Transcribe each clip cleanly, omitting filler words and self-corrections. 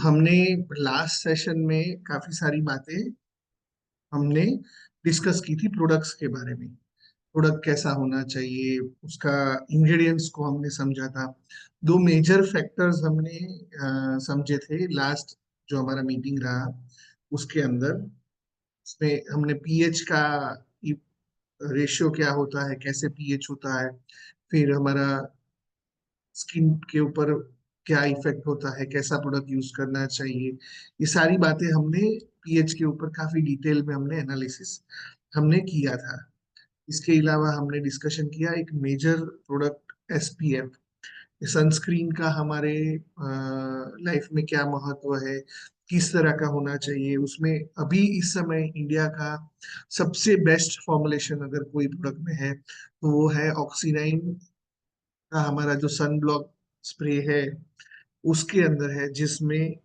हमने last session में काफी सारी बातें हमने डिस्कस की थी प्रोडक्ट्स के बारे में। प्रोडक्ट कैसा होना चाहिए, उसका इंग्रेडिएंट्स को हमने समझा था। दो मेजर फैक्टर्स हमने समझे थे लास्ट जो हमारा मीटिंग रहा उसके अंदर। उसमें हमने पीएच का रेशियो क्या होता है, कैसे पीएच होता है, फिर हमारा स्किन के ऊपर क्या इफेक्ट होता है, कैसा प्रोडक्ट यूज करना चाहिए, ये सारी बातें हमने पीएच के ऊपर काफी डिटेल में हमने एनालिसिस हमने किया था। इसके अलावा हमने डिस्कशन किया एक मेजर प्रोडक्ट एसपीएफ, सनस्क्रीन का हमारे लाइफ में क्या महत्व है, किस तरह का होना चाहिए। उसमें अभी इस समय इंडिया का सबसे बेस्ट फॉर्मुलेशन अगर कोई प्रोडक्ट में है तो वो है ऑक्सीनाइन का हमारा जो सन ब्लॉक स्प्रे है उसके अंदर है, जिसमें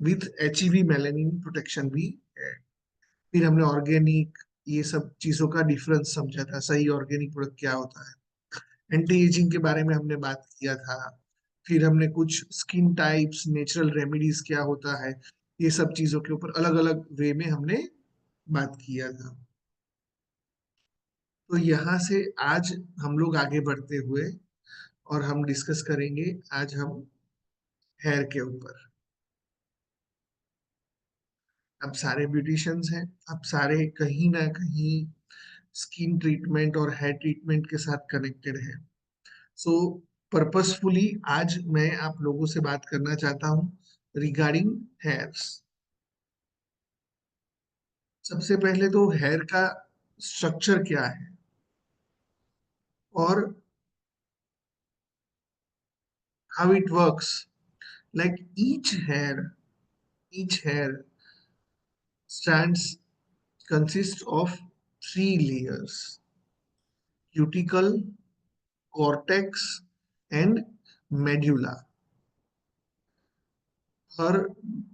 विथ एचईवी मेलानिन प्रोटेक्शन भी है। फिर हमने ऑर्गेनिक ये सब चीजों का डिफरेंस समझा था, सही ऑर्गेनिक प्रोडक्ट क्या होता है। एंटी एजिंग के बारे में हमने बात किया था। फिर हमने कुछ स्किन टाइप्स, नेचुरल रेमेडीज क्या होता है, ये सब चीजों के ऊपर अलग अलग वे में हमने बात किया था। तो यहाँ से आज हम लोग आगे बढ़ते हुए और हम डिस्कस करेंगे आज हम हेयर के ऊपर। अब सारे ब्यूटिशियंस हैं, अब सारे कहीं ना कहीं स्किन ट्रीटमेंट और हेयर ट्रीटमेंट के साथ कनेक्टेड है। सो पर्पसफुली आज मैं आप लोगों से बात करना चाहता हूँ रिगार्डिंग हेयर्स। सबसे पहले तो हेयर का स्ट्रक्चर क्या है और how it works. Like each hair stands consists of three layers: cuticle, cortex and medulla। हर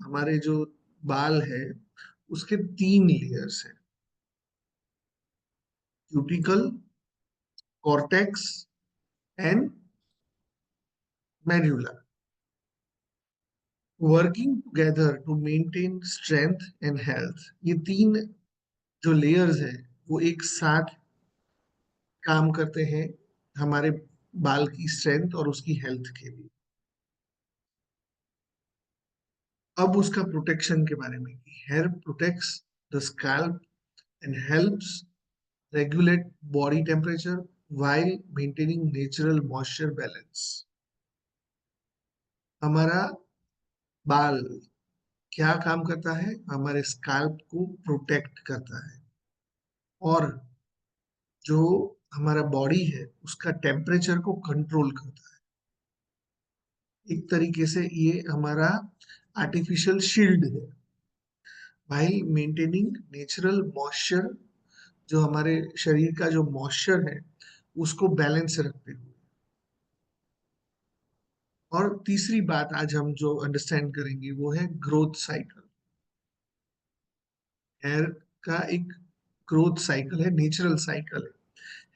हमारे जो बाल है उसके तीन लेयर्स हैं: cuticle, cortex and medulla, working together to maintain strength and health. ये तीन जो लेयर्स हैं वो एक साथ काम करते हैं हमारे बाल की स्ट्रेंथ और उसकी हेल्थ के लिए। अब उसका प्रोटेक्शन के बारे में, hair protects the scalp and helps regulate body temperature while maintaining natural moisture balance। हमारा बाल क्या काम करता है, हमारे स्कैल्प को प्रोटेक्ट करता है और जो हमारा बॉडी है उसका टेम्परेचर को कंट्रोल करता है। एक तरीके से ये हमारा आर्टिफिशियल शील्ड है भाई, मेंटेनिंग नेचुरल मॉइस्चर, जो हमारे शरीर का जो मॉइस्चर है उसको बैलेंस रखते हुए। और तीसरी बात आज हम जो अंडरस्टैंड करेंगे वो है ग्रोथ साइकिल। हेयर का एक ग्रोथ साइकिल है, नेचुरल साइकिल है।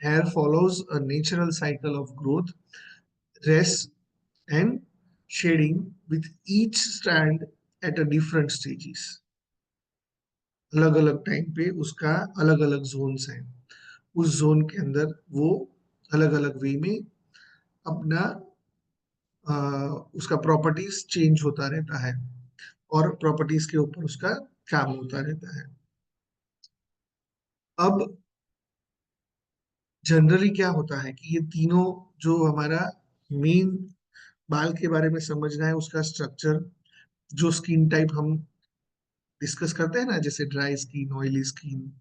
Hair follows a natural cycle of growth, rest and shedding with each strand at a different stages. अलग अलग टाइम पे उसका अलग अलग जोन्स हैं, उस जोन के अंदर वो अलग अलग वे में अपना उसका प्रॉपर्टीज चेंज होता रहता है और प्रॉपर्टीज के ऊपर उसका काम होता रहता है। अब जनरली क्या होता है कि ये तीनों जो हमारा मेन बाल के बारे में समझना है, उसका स्ट्रक्चर, जो स्किन टाइप हम डिस्कस करते हैं ना, जैसे ड्राई स्किन, ऑयली स्किन,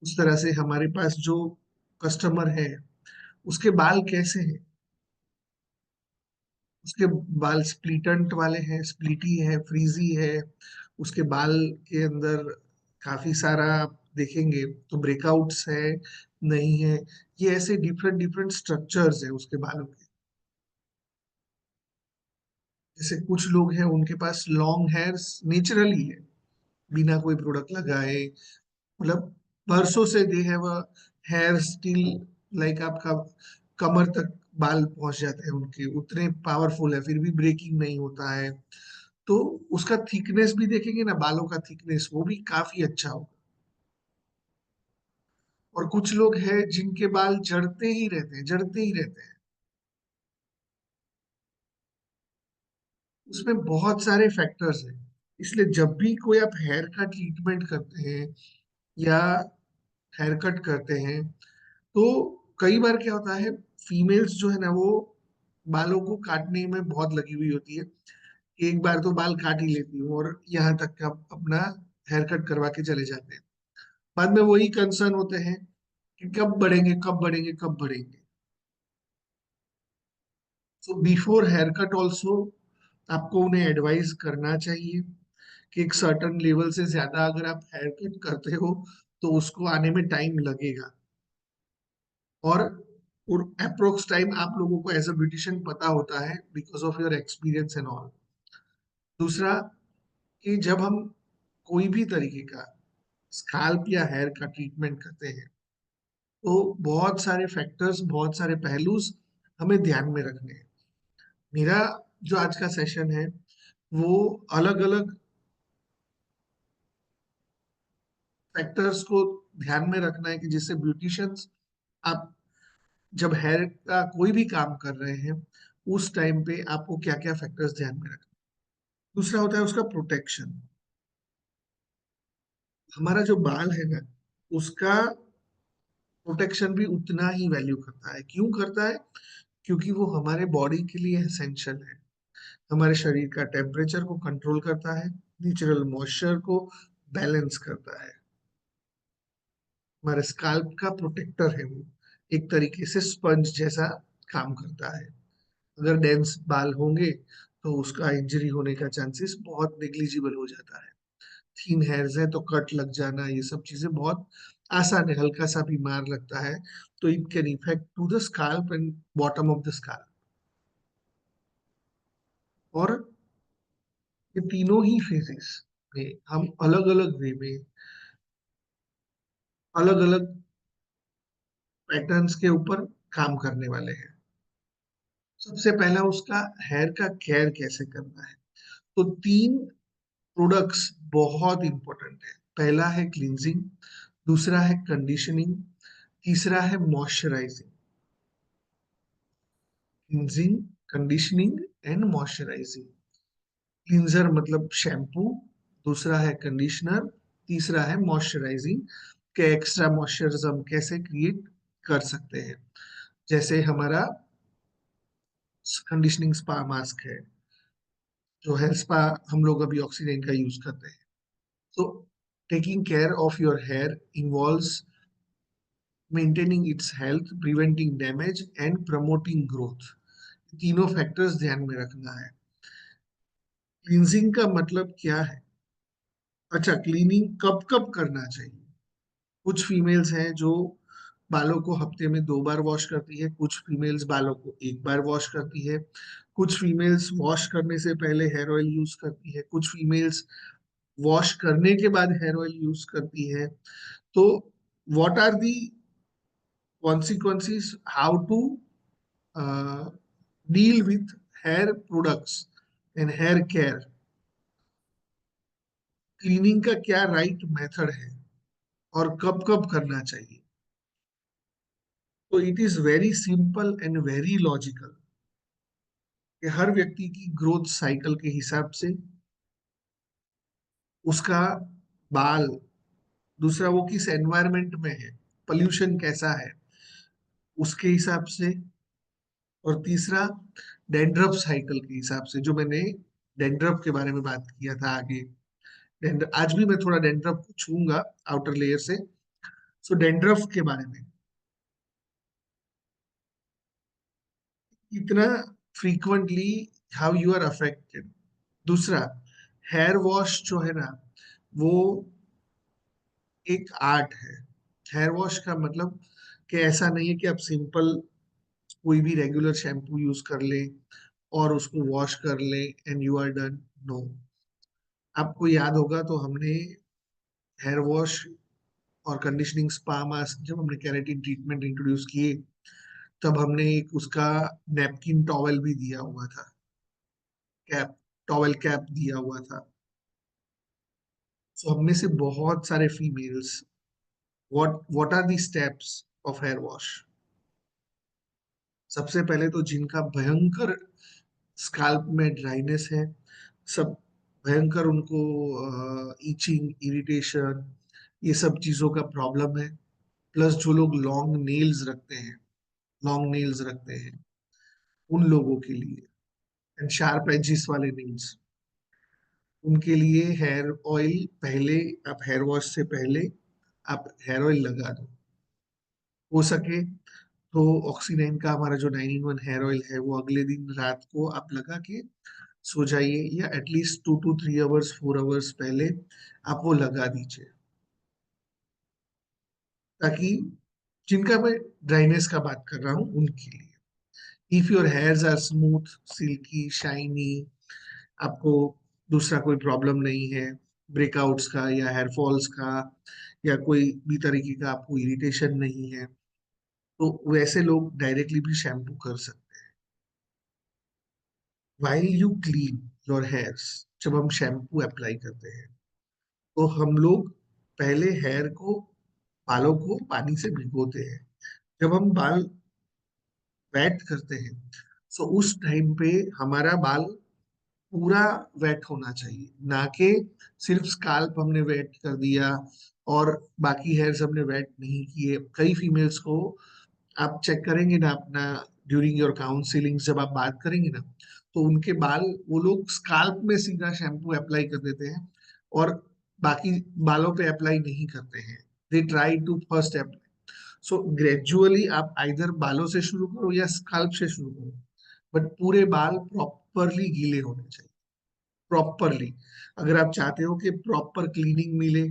उस तरह से हमारे पास जो कस्टमर है उसके बाल कैसे हैं। उसके बाल स्प्लिटेंट वाले हैं, स्प्लिटी है, फ्रीजी है, उसके बाल के अंदर काफी सारा आप देखेंगे तो ब्रेकआउट्स है, नहीं है। ये ऐसे डिफरेंट डिफरेंट स्ट्रक्चर्स है उसके बालों के। जैसे कुछ लोग हैं उनके पास लॉन्ग हेयर्स नेचुरली है, बिना कोई प्रोडक्ट लगाए, मतलब बरसों से they have a hair style, like आपका कमर तक बाल पहुंच जाते हैं उनके, उतने पावरफुल है फिर भी ब्रेकिंग नहीं होता है। तो उसका थिकनेस भी देखेंगे ना, बालों का थिकनेस वो भी काफी अच्छा होगा। और कुछ लोग हैं जिनके बाल झड़ते ही रहते हैं, झड़ते ही रहते हैं। उसमें बहुत सारे फैक्टर्स हैं। इसलिए जब भी कोई आप हेयर का ट्रीटमेंट करते हैं या हेयर कट करते हैं, तो कई बार क्या होता है, फीमेल्स जो है ना वो बालों को काटने में बहुत लगी हुई होती है। एक बार तो बाल काट ही लेती हूँ और यहाँ तक का अपना हेयर कट करवा के चले जाते हैं। बाद में वही कंसर्न होते हैं कि कब बढ़ेंगे, कब बढ़ेंगे, कब बढ़ेंगे। So before hair cut also आपको उन्हें एडवाइस करना चाहिए कि एक सर्टन लेवल से ज्यादा अगर आप हेयर कट करते हो तो उसको आने में टाइम लगेगा। और अप्रोक्स टाइम आप लोगों को एज अ ब्यूटिशियन पता होता है because of your experience and all. दूसरा, कि जब हम कोई भी तरीके का स्काल्प या हेयर का ट्रीटमेंट करते हैं, तो बहुत सारे फैक्टर्स, बहुत सारे पहलूज हमें ध्यान में रखने हैं। मेरा जो आज का सेशन है वो अलग अलग फैक्टर्स को ध्यान में रखना है कि जिससे ब्यूटिशियंस, आप जब हेयर का कोई भी काम कर रहे हैं उस टाइम पे आपको क्या क्या फैक्टर्स ध्यान में रखना है। दूसरा होता है उसका प्रोटेक्शन। हमारा जो बाल है ना, उसका प्रोटेक्शन भी उतना ही वैल्यू करता है। क्यों करता है? क्योंकि वो हमारे बॉडी के लिए एसेंशियल है। हमारे शरीर का टेम्परेचर को कंट्रोल करता है, नेचुरल मॉइस्चर को बैलेंस करता है। हमारे स्काल्प का प्रोटेक्टर है वो, एक तरीके से स्पंज जैसा काम करता है। अगर डेंस बाल होंगे तो उसका इंजरी होने का चांसेस बहुत नेग्लिजिबल हो जाता है। थीन हेयर्स है तो कट लग जाना, ये सब चीजें बहुत आसान है, हल्का सा भी मार लगता है तो it can affect to the scalp and bottom of the scalp. और ये तीनों ही फेजेस में हम अलग अलग वे में अलग अलग पैटर्न्स के ऊपर काम करने वाले हैं। सबसे पहला उसका हेयर का केयर कैसे करना है। तो तीन प्रोडक्ट्स बहुत इंपॉर्टेंट है। पहला है क्लींजिंग, दूसरा है कंडीशनिंग, तीसरा है moisturising. Cleansing, conditioning and moisturising. Cleanser मतलब शैम्पू, दूसरा है कंडीशनर, तीसरा है मॉइस्चराइजिंग के एक्स्ट्रा मॉइस्चर हम कैसे क्रिएट कर सकते हैं। जैसे हमारा कंडीशनिंग स्पा मास्क है, जो है स्पा, हम लोग अभी ऑक्सीडेंट का यूज करते हैं। तो taking care of your hair involves maintaining its health, preventing damage and promoting growth. तीनों फैक्टर्स ध्यान में रखना है। क्लींजिंग का मतलब क्या है? अच्छा, क्लीनिंग कब कब करना चाहिए? कुछ फीमेल्स हैं जो बालों को हफ्ते में 2 बार वॉश करती है, कुछ फीमेल्स बालों को 1 बार वॉश करती है, कुछ फीमेल्स वॉश करने से पहले हेयर ऑयल यूज करती है, कुछ फीमेल्स वॉश करने के बाद हेयर ऑयल यूज करती है। तो what are the consequences, how to deal with hair products and hair care, cleaning का क्या राइट मेथड है और कब कब करना चाहिए। तो it is very simple and very logical कि हर व्यक्ति की ग्रोथ साइकिल के हिसाब से उसका बाल, दूसरा वो किस एनवायरनमेंट में है, पोल्यूशन कैसा है उसके हिसाब से, और तीसरा डेंड्रफ साइकिल के हिसाब से, जो मैंने डेंड्रफ के बारे में बात किया था आगे। आज भी मैं थोड़ा डेंड्रफ को छूंगा आउटर लेयर से। सो डेंड्रफ के बारे में, इतना frequently how you are affected. दूसरा, हेयर वॉश जो है ना, वो एक आर्ट है। हेयर वॉश का मतलब कि ऐसा नहीं है कि आप सिंपल कोई भी रेगुलर शैम्पू यूज कर ले और उसको वॉश कर ले and you are done. No, आपको याद होगा तो हमने हेयर वॉश और कंडीशनिंग स्पा मास्क, जब हमने केराटिन ट्रीटमेंट इंट्रोड्यूस किए, तब हमने एक उसका नैपकिन टॉवेल भी दिया हुआ था, कैप। टॉवेल कैप दिया हुआ था। सो हम में से बहुत सारे females, what are the steps of hair wash. सबसे पहले तो जिनका भयंकर स्काल्प में ड्राइनेस है, सब भयंकर उनको ईचिंग, इरिटेशन, ये सब चीजों का प्रॉब्लम है, प्लस जो लोग लॉन्ग नेल्स रखते हैं उन लोगों के लिए, एंड शार्प एजिस वाले नेल्स, उनके लिए हेयर ऑयल पहले, आप हेयर वॉश से पहले आप हेयर ऑयल लगा दो। हो सके तो ऑक्सीनाइन का हमारा जो 9 in 1 हेयर ऑयल है वो अगले दिन रात को आप लगा के सो जाइए, या एटलीस्ट 2 to 3 hours 4 hours पहले आप वो लगा दीजिए, ताकि जिनका मैं ड्राइनेस का बात कर रहा हूँ उनके लिए। If your hairs are smooth, silky, shiny, आपको दूसरा कोई प्रॉब्लम नहीं है ब्रेकआउट्स का या हेयर फॉल्स का, या कोई भी तरीके का आपको इरिटेशन नहीं है, तो वैसे लोग डायरेक्टली भी शैम्पू कर सकते हैं। While you clean your hairs, जब हम शैम्पू अप्लाई करते हैं तो हम लोग पहले बालों को पानी से भिगोते हैं। जब हम बाल वेट करते हैं, सो उस टाइम पे हमारा बाल पूरा वेट होना चाहिए, ना कि सिर्फ स्काल्प हमने वेट कर दिया और बाकी हेयर्स हमने वेट नहीं किए। कई फीमेल्स को आप चेक करेंगे ना अपना, ड्यूरिंग योर काउंसलिंग जब आप बात करेंगे ना, तो उनके बाल वो लोग स्काल्प में सीधा शैम्पू अप्लाई कर देते हैं और बाकी बालों पे अप्लाई नहीं करते हैं। They try to first apply. So gradually आप आइदर बालों से शुरू करो या स्काल्प से शुरू करो, बट पूरे बाल प्रॉपरली गीले होने चाहिए, प्रॉपरली। अगर आप चाहते हो कि प्रॉपर क्लीनिंग मिले,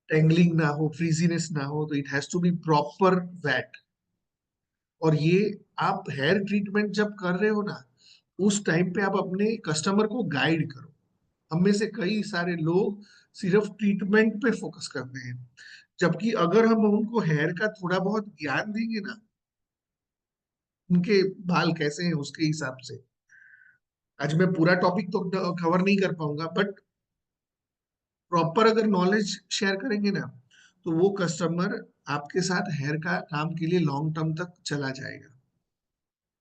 टेंगलिंग ना हो, फ्रीजीनेस ना हो, तो it has to be proper wet. और ये आप हेयर ट्रीटमेंट जब कर रहे हो ना, उस टाइम पे आप अपने कस्टमर को गाइड करो। हम में से कई सारे लोग सिर्फ ट्रीटमेंट पे फोकस करते हैं, जबकि अगर हम उनको हेयर का थोड़ा बहुत ज्ञान देंगे ना, उनके बाल कैसे हैं उसके हिसाब से। आज मैं पूरा टॉपिक तो कवर नहीं कर पाऊंगा, बट प्रॉपर अगर नॉलेज शेयर करेंगे ना, तो वो कस्टमर आपके साथ हेयर का काम के लिए लॉन्ग टर्म तक चला जाएगा।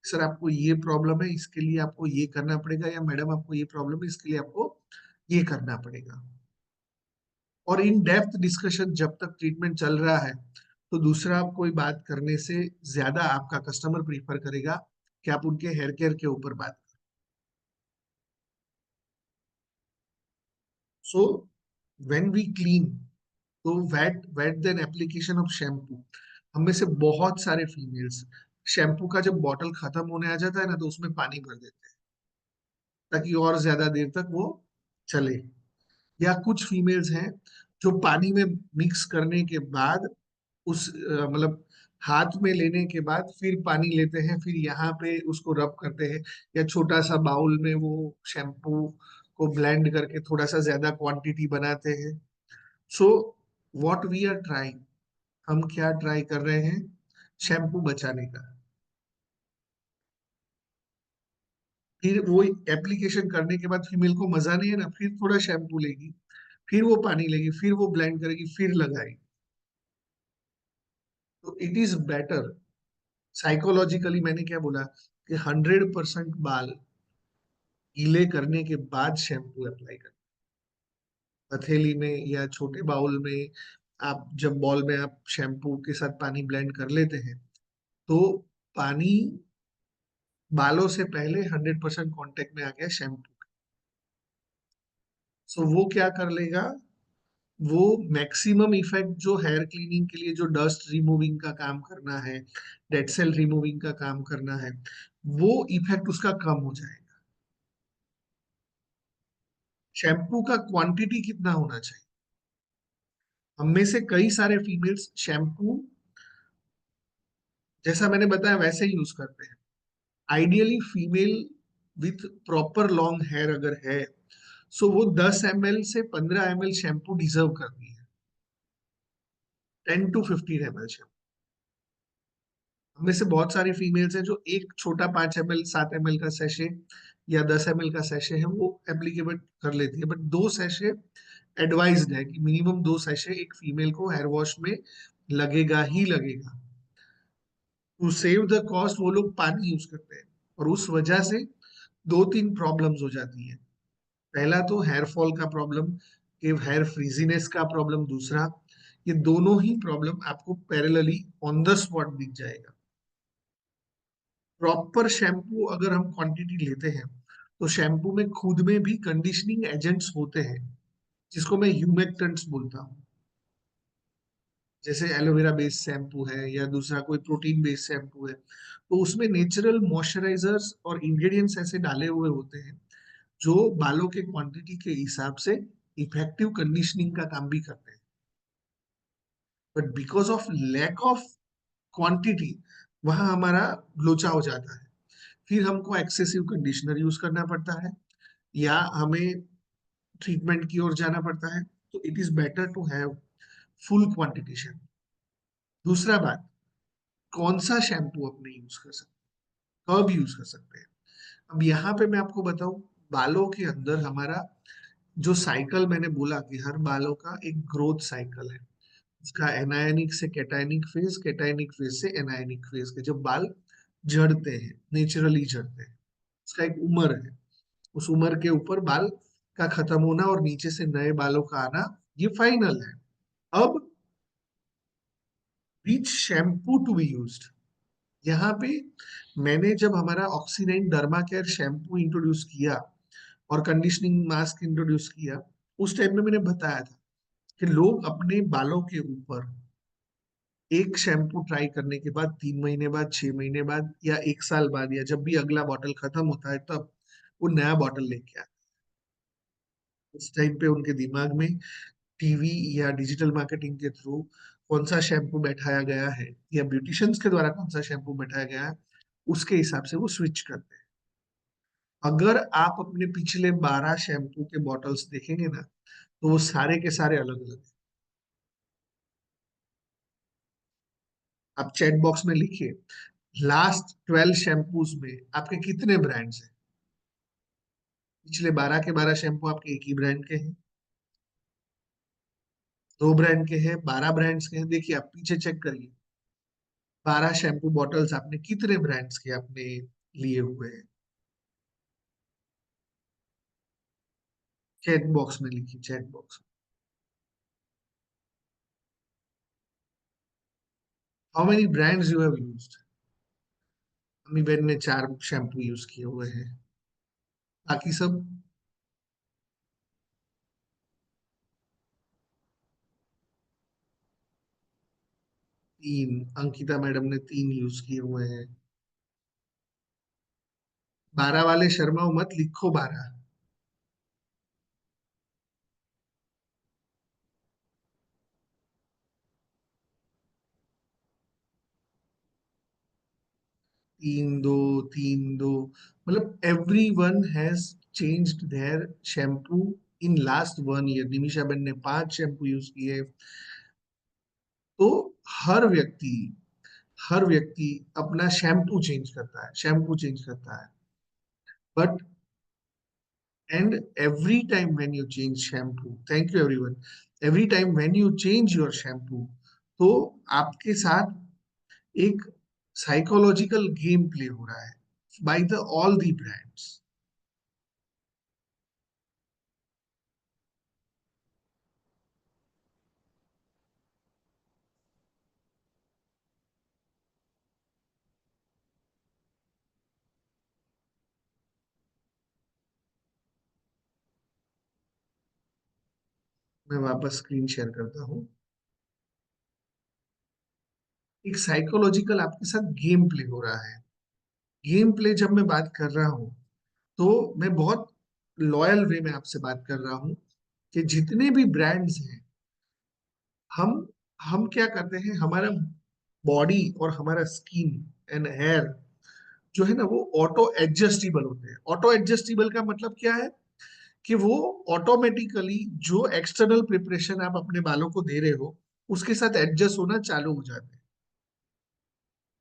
सर आपको ये प्रॉब्लम है, इसके लिए आपको ये करना पड़ेगा, या मैडम आपको ये प्रॉब्लम है, इसके लिए आपको ये करना पड़ेगा। और इन डेप्थ डिस्कशन जब तक ट्रीटमेंट चल रहा है, तो दूसरा कोई बात करने से ज्यादा आपका कस्टमर प्रीफर करेगा कि आप उनके हेयर केयर के ऊपर बात। सो व्हेन वी क्लीन, तो wet wet then application of shampoo. हम में से बहुत सारे फीमेल्स शैम्पू का जब बॉटल खत्म होने आ जाता है ना, तो उसमें पानी भर देते हैं ताकि और ज्यादा देर तक वो चले। या कुछ फीमेल्स हैं जो पानी में मिक्स करने के बाद मतलब हाथ में लेने के बाद फिर पानी लेते हैं, फिर यहाँ पे उसको रब करते हैं, या छोटा सा बाउल में वो शैम्पू को ब्लेंड करके थोड़ा सा ज्यादा क्वांटिटी बनाते हैं। So what we are trying, हम क्या ट्राई कर रहे हैं, शैम्पू बचाने का। फिर वो एप्लीकेशन करने के बाद फीमेल को मजा नहीं है ना, फिर थोड़ा शैम्पू लेगी, फिर वो पानी लेगी, फिर वो ब्लेंड करेगी, फिर लगाएगी। तो इट इज बेटर, साइकोलॉजिकली मैंने क्या बोला, कि 100% बाल गीले करने के बाद शैम्पू अप्लाई कर, हथेली में या छोटे बाउल में, आप जब बॉल में आप शैम्पू के साथ पानी ब्लेंड कर लेते हैं, तो पानी बालों से पहले 100% कांटेक्ट में आ गया शैम्पू। सो वो क्या कर लेगा, वो मैक्सिमम इफेक्ट जो हेयर क्लीनिंग के लिए जो डस्ट रिमूविंग का काम करना है, डेड सेल रिमूविंग का काम करना है, वो इफेक्ट उसका कम हो जाएगा। शैम्पू का क्वांटिटी कितना होना चाहिए, हम में से कई सारे फीमेल्स शैम्पू जैसा मैंने बताया वैसे ही यूज करते हैं। Ideally female with proper long hair अगर है, सो वो 10 ml से 15 ml शैम्पू डिजर्व करती है, 10 to 15 ml शैम्पू। हमें से बहुत सारी फीमेल्स हैं जो एक छोटा 5 ml 7 ml का सेशे या 10 ml का सेशे है वो एप्लीकेबल कर लेती है, बट 2 सेशे एडवाइज्ड है कि मिनिमम 2 सेशे एक फीमेल को हेयर वॉश में लगेगा ही लगेगा। टू सेव द कॉस्ट वो लोग पानी यूज करते हैं, और उस वजह से 2-3 प्रॉब्लम्स हो जाती है। पहला तो हेयर फॉल का प्रॉब्लम, कि हेयर फ्रीजीनेस का प्रॉब्लम। दूसरा, ये दोनों ही प्रॉब्लम आपको पैरेलली ऑन द स्पॉट दिख जाएगा। प्रॉपर शैम्पू अगर हम क्वांटिटी लेते हैं तो शैम्पू में खुद में भी कंडीशनिंग एजेंट्स होते हैं, जिसको मैं ह्यूमेक्टेंट्स बोलता हूँ। जैसे एलोवेरा बेस्ड शैम्पू है या दूसरा कोई प्रोटीन बेस्ड शैम्पू है, तो उसमें नेचुरल मॉइस्चराइजर्स और इंग्रेडिएंट्स ऐसे डाले हुए होते हैं जो बालों के क्वांटिटी के हिसाब से इफेक्टिव कंडीशनिंग का काम भी करते हैं। But because of lack of quantity वहां हमारा लोचा हो जाता है। फिर हमको एक्सेसिव कंडीशनर यूज करना पड़ता है, या हमें ट्रीटमेंट की ओर जाना पड़ता है। तो it is better to have full quantitation. दूसरा बात, कौन सा शैम्पू अपने यूज कर सकते हैं, कब यूज कर सकते हैं। अब यहाँ पे मैं आपको बताऊं, बालों के अंदर हमारा जो साइकिल मैंने बोला कि हर बालों का एक ग्रोथ साइकिल है। उसका एनायनिक से कैटायनिक फेज, कैटायनिक फेज से एनायनिक फेज के जब बाल झड़ते हैं, नेचुरली झड़ते हैं, उसका एक उम्र है। उस उम्र के ऊपर बाल का खत्म होना और नीचे से नए बालों का आना, ये फाइनल है। अब विच शैम्पू टू बी यूज्ड, यहाँ पे मैंने जब हमारा ऑक्सीडाइन डर्मा केयर शैम्पू इंट्रोड्यूस किया और कंडीशनिंग मास्क इंट्रोड्यूस किया, उस टाइम में मैंने बताया था कि लोग अपने बालों के ऊपर एक शैम्पू ट्राई करने के बाद 3 महीने बाद, 6 महीने बाद, या 1 साल बाद, या जब भी अगला बॉटल खत्म होता है तब वो नया बॉटल लेके आते हैं। उस टाइम पे उनके दिमाग में टीवी या डिजिटल मार्केटिंग के थ्रू कौन सा शैम्पू बैठाया गया है या ब्यूटिशियंस के द्वारा कौन सा शैम्पू बैठाया गया है, उसके हिसाब से वो स्विच करते हैं। अगर आप अपने पिछले 12 शैम्पू के बॉटल्स देखेंगे ना, तो वो सारे के सारे अलग अलग हैं। आप चैट बॉक्स में लिखिए, लास्ट 12 शैम्पूज में आपके कितने ब्रांड्स हैं। पिछले 12 के 12 शैम्पू आपके एक ही ब्रांड के हैं, 2 ब्रांड के हैं, 12 ब्रांड्स के हैं। देखिए आप पीछे चेक करिए, 12 शैम्पू बॉटल्स आपने कितने ब्रांड्स के आपने लिए हुए हैं। चैट बॉक्स में लिखिए, chat box. How many brands you have used. अम्मी बहन ने 4 शैम्पू यूज किए हुए हैं, बाकी सब 3। अंकिता मैडम ने 3 यूज किए हुए हैं। 12 वाले शर्मा मत लिखो 12। 3-2, 3-2, मतलब every one has changed there shampoo in last 1 year. Nimisha Ben ने 5 शैम्पू यूज किए। तो हर व्यक्ति हर व्यक्ति अपना शैम्पू चेंज करता है, शैम्पू चेंज करता है। But and every time when you change shampoo, thank you everyone, every time when you change your shampoo, तो आपके साथ एक साइकोलॉजिकल गेम प्ले हो रहा है by the all the brands. मैं वापस स्क्रीन शेयर करता हूँ। एक साइकोलॉजिकल आपके साथ गेम प्ले हो रहा है। गेम प्ले जब मैं बात कर रहा हूँ, तो मैं बहुत लॉयल वे में आपसे बात कर रहा हूँ कि जितने भी ब्रांड्स हैं, हम हम क्या करते हैं, हमारा बॉडी और हमारा स्किन एंड हेयर जो है ना, वो ऑटो एडजस्टेबल होते हैं। ऑटो एडजस्टेबल का मतलब क्या है, कि वो ऑटोमेटिकली जो एक्सटर्नल प्रिपरेशन आप अपने बालों को दे रहे हो, उसके साथ एडजस्ट होना चालू हो जाते हैं।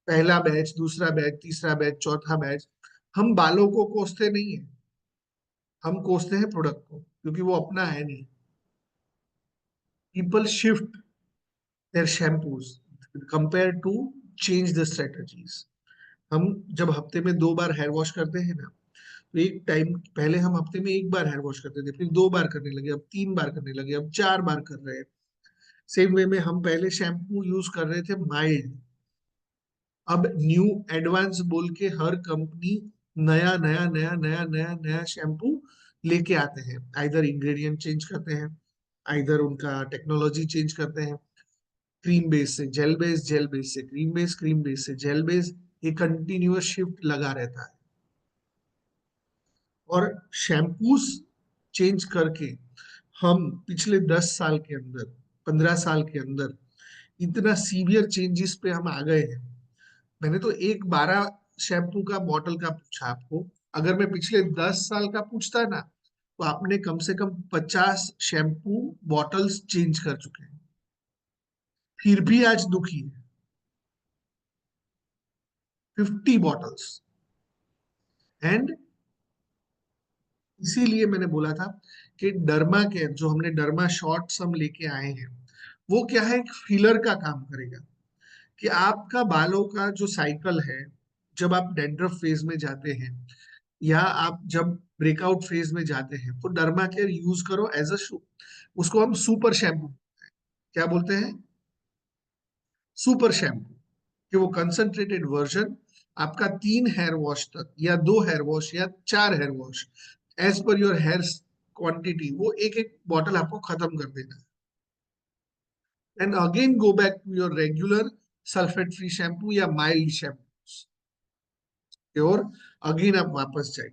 पहला बैच, दूसरा बैच, तीसरा बैच, चौथा बैच, हम बालों को कोसते नहीं है, हम कोसते हैं प्रोडक्ट को, क्योंकि वो अपना है नहीं। People shift their shampoos compare to change the strategies. हम जब हफ्ते में 2 बार हेयर वॉश करते हैं ना, तो एक टाइम पहले हम हफ्ते में 1 बार हेयर वॉश करते थे, फिर 2 बार करने लगे, अब 3 बार करने लगे, अब 4 बार कर रहे हैं। सेम वे में हम पहले शैम्पू यूज कर रहे थे माइल्ड, अब न्यू एडवांस बोल के हर कंपनी नया नया नया नया नया नया शैम्पू लेके आते हैं। आइदर इंग्रेडिएंट चेंज करते हैं, आइदर उनका टेक्नोलॉजी चेंज करते हैं। क्रीम बेस से जेल बेस, जेल बेस से क्रीम बेस, क्रीम बेस से जेल बेस, ये कंटिन्यूअस शिफ्ट लगा रहता है। और शैम्पूस चेंज करके हम पिछले 10 साल के अंदर, 15 साल के अंदर इतना सीवियर चेंजेस पे हम आ गए हैं। मैंने तो एक 12 शैम्पू का बॉटल का पूछा आपको, अगर मैं पिछले 10 साल का पूछता ना, तो आपने कम से कम 50 शैम्पू बॉटल्स चेंज कर चुके हैं, फिर भी आज दुखी है। 50 बॉटल्स। एंड इसीलिए मैंने बोला था कि डर्मा केयर, जो हमने डर्मा शॉर्ट्स हम लेके आए हैं, वो क्या है, एक फिलर का काम करेगा। कि आपका बालों का जो साइकिल है, जब आप डैंड्रफ फेज में जाते हैं या आप जब ब्रेकआउट फेज में जाते हैं, तो डर्मा केयर यूज करो एज अ, उसको हम सुपर शैम्पू, क्या बोलते हैं, सुपर शैम्पू। कि वो कंसंट्रेटेड वर्जन आपका 3 हेयर वॉश तक, या 2 हेयर वॉश, या 4 hair wash, as per your hair quantity, वो एक एक बॉटल आपको खत्म कर देगा। And again go back to your regular sulphate free shampoo या माइल्ड शैम्पू, और अगेन आप वापस जाए,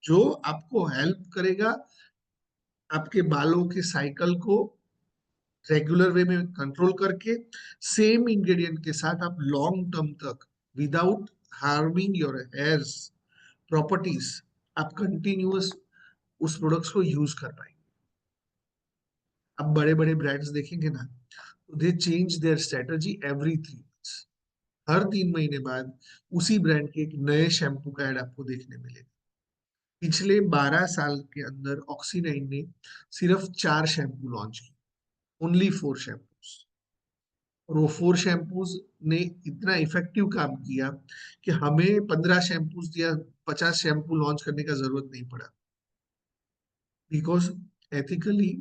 जो आपको हेल्प करेगा आपके बालों के साइकिल को रेगुलर वे में कंट्रोल करके, सेम इंग्रेडिएंट के साथ आप लॉन्ग टर्म तक without harming your hairs properties, आप कंटिन्यूअस उस प्रोडक्ट्स को यूज कर पाएंगे। अब बड़े बड़े ब्रांड्स देखेंगे ना, तो they change their strategy every 3 months. हर 3 महीने बाद उसी ब्रांड के एक नए शैम्पू का ऐड आपको देखने मिलेगा। पिछले 12 साल के अंदर ऑक्सीनाइन ने सिर्फ 4 शैम्पू लॉन्च किए, ओनली 4 शैम्पूज। और वो 4 शैम्पूज ने इतना इफेक्टिव काम किया कि हमें 15 शैम्पूज या 50 शैम्पू लॉन्च करने का जरूरत नहीं पड़ा। बिकॉज एथिकली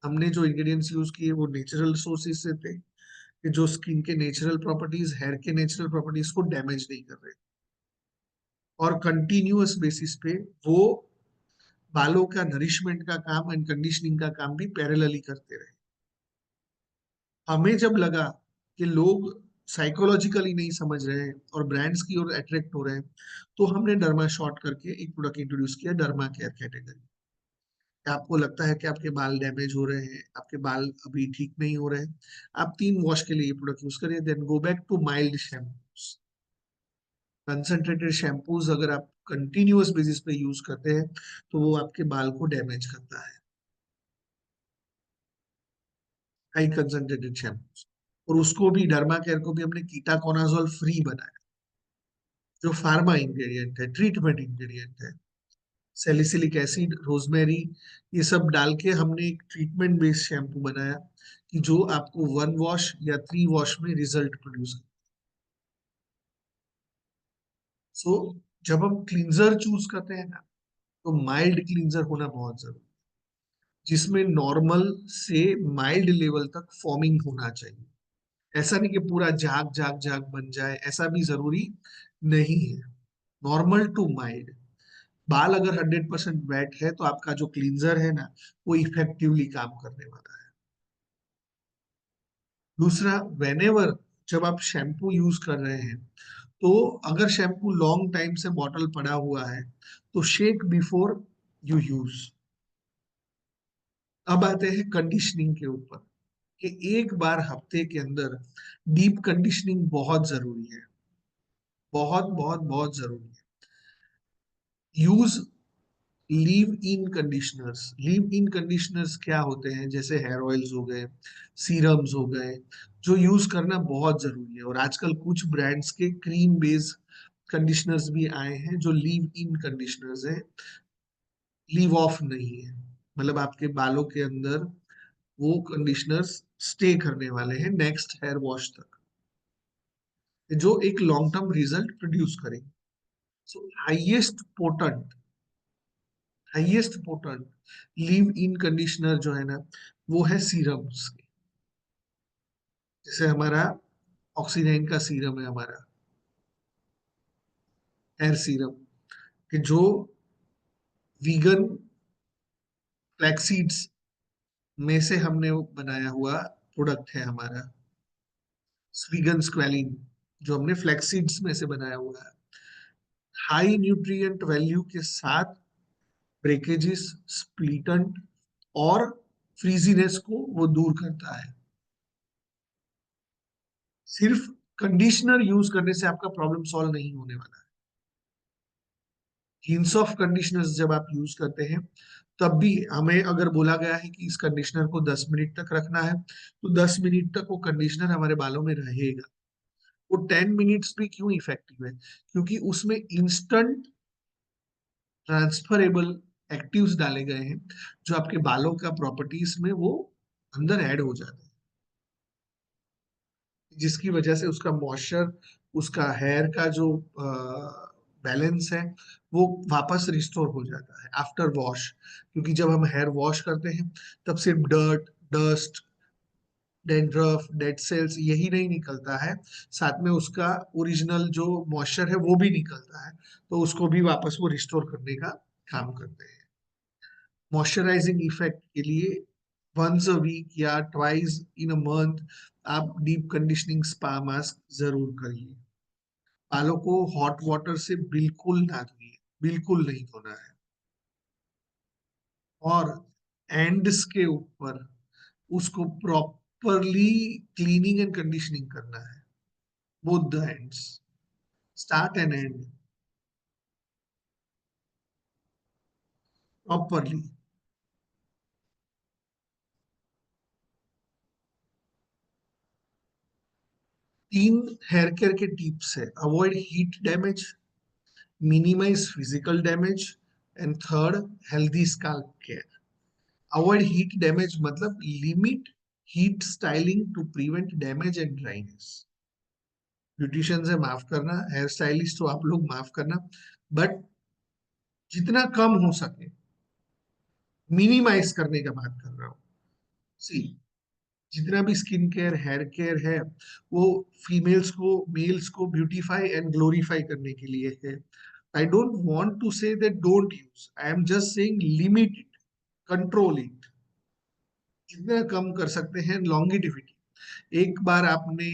हमने जो इंग्रेडिएंट्स यूज किए वो नेचुरल सोर्सेज से थे, कि जो स्किन के नेचुरल प्रॉपर्टीज, हेयर के नेचुरल प्रॉपर्टीज को डैमेज नहीं कर रहे, और कंटिन्यूअस बेसिस पे वो बालों का नरिशमेंट का काम एंड कंडीशनिंग का काम भी पैरेलली करते रहे। हमें जब लगा कि लोग साइकोलॉजिकली नहीं समझ रहे हैं और ब्रांड्स की ओर अट्रैक्ट हो रहे हैं, तो हमने डर्मा शॉर्ट करके एक प्रोडक्ट इंट्रोड्यूस किया, डर्मा केयर कैटेगरी। आपको लगता है कि आपके बाल डैमेज हो रहे हैं, आपके बाल अभी ठीक नहीं हो रहे हैं, आप 3 वॉश के लिए ये प्रोडक्ट यूज करिए, then go back to mild shampoos. Concentrated shampoos अगर आप कंटिन्यूअस बेसिस पे यूज करते हैं, तो वो आपके बाल को डैमेज करता है। हाई कंसंट्रेटेड शैम्पूज, और उसको भी, डर्मा केयर को भी हमने कीटाकोनाजोल फ्री बनाया, जो फार्मा इंग्रेडिएंट है, ट्रीटमेंट इंग्रेडिएंट है। सैलिसिलिक एसिड, रोजमेरी, ये सब डाल के हमने एक ट्रीटमेंट बेस्ड शैम्पू बनाया, कि जो आपको 1 वॉश या 3 वॉश में रिजल्ट प्रोड्यूस करे। सो जब हम क्लींजर चूज करते हैं ना, तो माइल्ड क्लींजर होना बहुत जरूरी है, जिसमें नॉर्मल से माइल्ड लेवल तक फॉर्मिंग होना चाहिए। ऐसा नहीं कि पूरा झाग झाग झाग बन जाए, ऐसा भी जरूरी नहीं है। Normal to mild. बाल अगर 100% वेट है, तो आपका जो क्लींजर है ना, वो इफेक्टिवली काम करने वाला है। दूसरा, वेनेवर जब आप शैम्पू यूज कर रहे हैं, तो अगर शैम्पू लॉन्ग टाइम से बॉटल पड़ा हुआ है, तो शेक बिफोर यू यूज। अब आते हैं कंडीशनिंग के ऊपर, कि एक बार हफ्ते के अंदर डीप कंडीशनिंग बहुत जरूरी है, बहुत बहुत बहुत जरूरी है। यूज लीव इन कंडीशनर्स, लीव इन कंडीशनर्स क्या होते हैं, जैसे हेयर ऑयल्स हो गए, सीरम्स हो गए, जो यूज करना बहुत जरूरी है। और आजकल कुछ ब्रांड्स के क्रीम बेस्ड कंडीशनर्स भी आए हैं जो लीव इन कंडीशनर्स है, लीव ऑफ नहीं है। मतलब आपके बालों के अंदर वो कंडीशनर्स स्टे करने वाले हैं नेक्स्ट हेयर वॉश तक, जो एक लॉन्ग टर्म रिजल्ट प्रोड्यूस करेंगे। सो highest potent leave in conditioner जो है ना, वो है सीरम्स। जैसे हमारा ऑक्सीडाइन का सीरम है, हमारा हेयर सीरम, कि जो वीगन फ्लैक्सीड्स में से हमने वो बनाया हुआ प्रोडक्ट है हमारा, वीगन स्क्वेलिन, जो हमने फ्लैक्सीड्स में से बनाया हुआ है। हाई न्यूट्रिएंट वैल्यू के साथ ब्रेकेजेस, स्प्लिटंट और फ्रीजीनेस को वो दूर करता है। सिर्फ कंडीशनर यूज करने से आपका प्रॉब्लम सॉल्व नहीं होने वाला है। हिंस ऑफ कंडीशनर्स जब आप यूज करते हैं, तब भी हमें अगर बोला गया है कि इस कंडीशनर को 10 मिनट तक रखना है, तो 10 मिनट तक वो कंडीशनर हमारे बालों में रहेगा। वो 10 मिनट्स भी क्यों इफेक्टिव है, क्योंकि उसमें इंस्टेंट ट्रांसफरेबल एक्टिव्स डाले गए हैं, जो आपके बालों का प्रॉपर्टीज में वो अंदर ऐड हो जाते हैं, जिसकी वजह से उसका मॉइस्चर, उसका हेयर का जो बैलेंस है, वो वापस रिस्टोर हो जाता है आफ्टर वॉश। क्योंकि जब हम हेयर वॉश करते हैं, तब सिर्फ dirt, dust, dandruff, dead cells यही नहीं निकलता है, साथ में उसका ओरिजिनल जो मॉइस्चर है वो भी निकलता है, तो उसको भी वापस वो रिस्टोर करने का काम करते हैं। मॉइस्चराइजिंग इफेक्ट के लिए वंस अ वीक या ट्वाइस इन अ मंथ आप डीप कंडीशनिंग स्पा मास्क जरूर करिए। बालों को हॉट वाटर से बिल्कुल ना धोइए, बिल्कुल नहीं धोना है। और एंड्स के ऊपर उसको प्रॉपरली क्लीनिंग एंड कंडीशनिंग करना है, both the ends, start and end, properly. 3 hair care के टिप्स है: avoid heat damage, minimize physical damage, and third, healthy scalp care. Avoid heat damage मतलब limit heat styling to prevent damage and dryness. Beautician से माफ करना, hair stylist तो आप लोग माफ करना, बट जितना कम हो सके मिनिमाइज करने का बात कर रहा हूँ। सी, जितना भी स्किन केयर, हेयर केयर है, वो फीमेल्स को, मेल्स को ब्यूटीफाई एंड ग्लोरीफाई करने के लिए है। I don't want to say that don't use, I am just saying limit it, control it, जितना कम कर सकते हैं। लॉन्गिटिविटी, एक बार आपने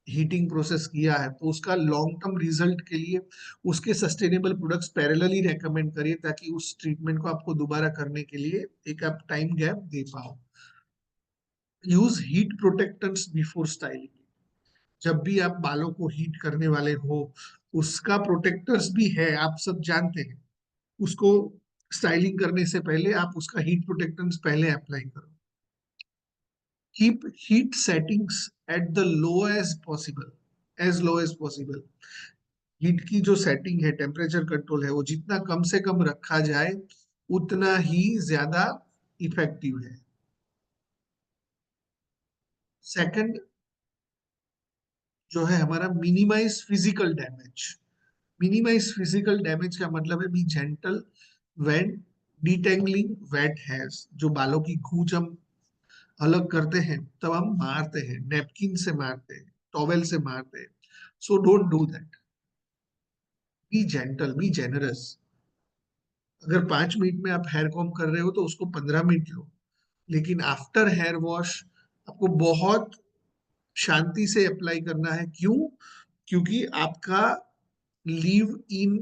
हीटिंग प्रोसेस किया है तो उसका लॉन्ग टर्म रिजल्ट के लिए उसके सस्टेनेबल प्रोडक्ट्स पैरेलली रेकमेंड करिए, ताकि उस ट्रीटमेंट को आपको दोबारा करने के लिए एक आप टाइम गैप दे पाओ। यूज हीट प्रोटेक्टेंट्स बिफोर स्टाइलिंग, जब भी आप बालों को हीट करने वाले हो, उसका प्रोटेक्टर्स भी है, आप सब जानते हैं। उसको स्टाइलिंग करने से पहले आप उसका हीट प्रोटेक्टेंट्स पहले अप्लाई करो। Keep heat settings at the low as possible, as low as possible. Heat की जो सेटिंग है, टेम्परेचर कंट्रोल है, वो जितना कम से कम रखा जाए उतना ही ज्यादा इफेक्टिव है। सेकंड जो है हमारा, minimize physical damage. Minimize physical damage का मतलब है be gentle when detangling wet hairs. जो बालों की गूंज हम अलग करते हैं, तब हम मारते हैं, नेपकिन से मारते हैं, टॉवेल से मारते हैं। So don't do that, be gentle, be generous. अगर 5 मिनट में आप हेयर कॉम कर रहे हो तो उसको 15 मिनट लो, लेकिन आफ्टर हेयर वॉश आपको बहुत शांति से अप्लाई करना है। क्यों? क्योंकि आपका लीव इन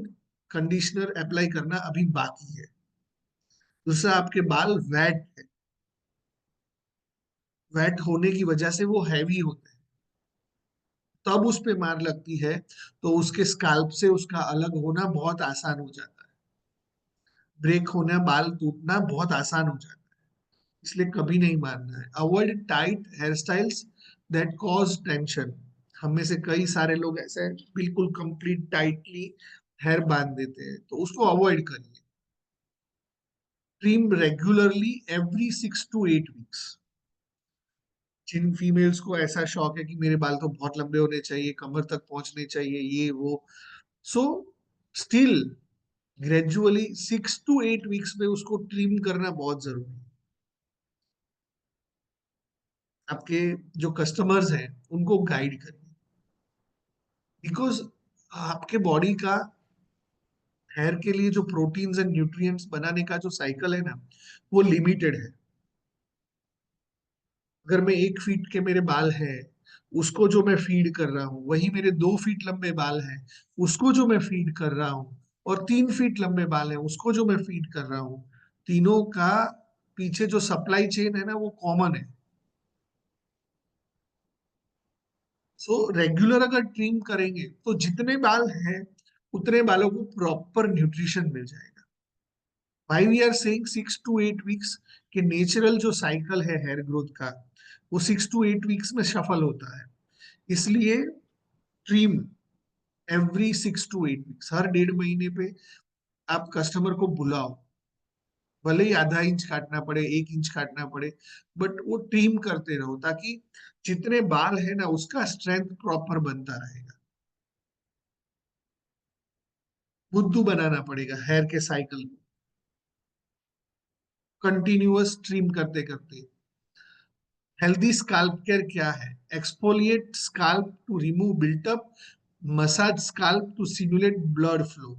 कंडीशनर अप्लाई करना अभी बाकी है। दूसरा, आपके बाल वेट है, वेट होने की वजह से वो हैवी होते हैं, तब उस पे मार लगती है, तो उसके स्काल्प से उसका अलग होना बहुत आसान हो जाता है। ब्रेक होना, बाल टूटना बहुत आसान हो जाता है, इसलिए कभी नहीं मारना है। Avoid tight hair styles that cause tension. हम में से कई सारे लोग ऐसे बिल्कुल कंप्लीट टाइटली हेयर बांध देते हैं, तो उसको अवॉइड करिए। Trim regularly every 6 to 8 weeks। जिन फीमेल्स को ऐसा शौक है कि मेरे बाल तो बहुत लंबे होने चाहिए, कमर तक पहुंचने चाहिए, ये वो, so still gradually 6 to 8 weeks में उसको ट्रिम करना बहुत जरूरी है। आपके जो कस्टमर्स हैं उनको गाइड करिए, बिकॉज आपके बॉडी का हेयर के लिए जो प्रोटीन्स एंड न्यूट्रिएंट्स बनाने का जो साइकिल है ना, वो लिमिटेड है। अगर मैं 1 फीट के मेरे बाल हैं, उसको जो मैं फीड कर रहा हूँ, वही मेरे 2 फीट लंबे बाल हैं, उसको जो मैं फीड कर रहा हूँ, और 3 फीट लंबे बाल हैं, उसको जो मैं फीड कर रहा हूँ, तीनों का पीछे जो सप्लाई चेन है ना, वो कॉमन है। सो रेगुलर अगर ट्रिम करेंगे तो जितने बाल हैं उतने बालों को प्रॉपर न्यूट्रिशन मिल जाएगा। Why we are saying 6 to 8 weeks, कि नेचुरल जो साइकिल है हेयर ग्रोथ का, वो 6 to 8 weeks में सफल होता है। इसलिए ट्रिम एवरी 6 to 8 weeks, हर 1.5 महीने पे आप कस्टमर को बुलाओ, भले ही आधा इंच काटना पड़े, 1 इंच काटना पड़े, बट वो ट्रिम करते रहो, ताकि जितने बाल है ना उसका स्ट्रेंथ प्रॉपर बनता रहेगा। बुद्धू बनाना पड़ेगा हेयर के साइकिल को, कंटिन्यूअस ट्रिम करते करते। हेल्दी स्काल्प केयर क्या है? Exfoliate scalp to remove buildup, massage scalp to simulate blood flow.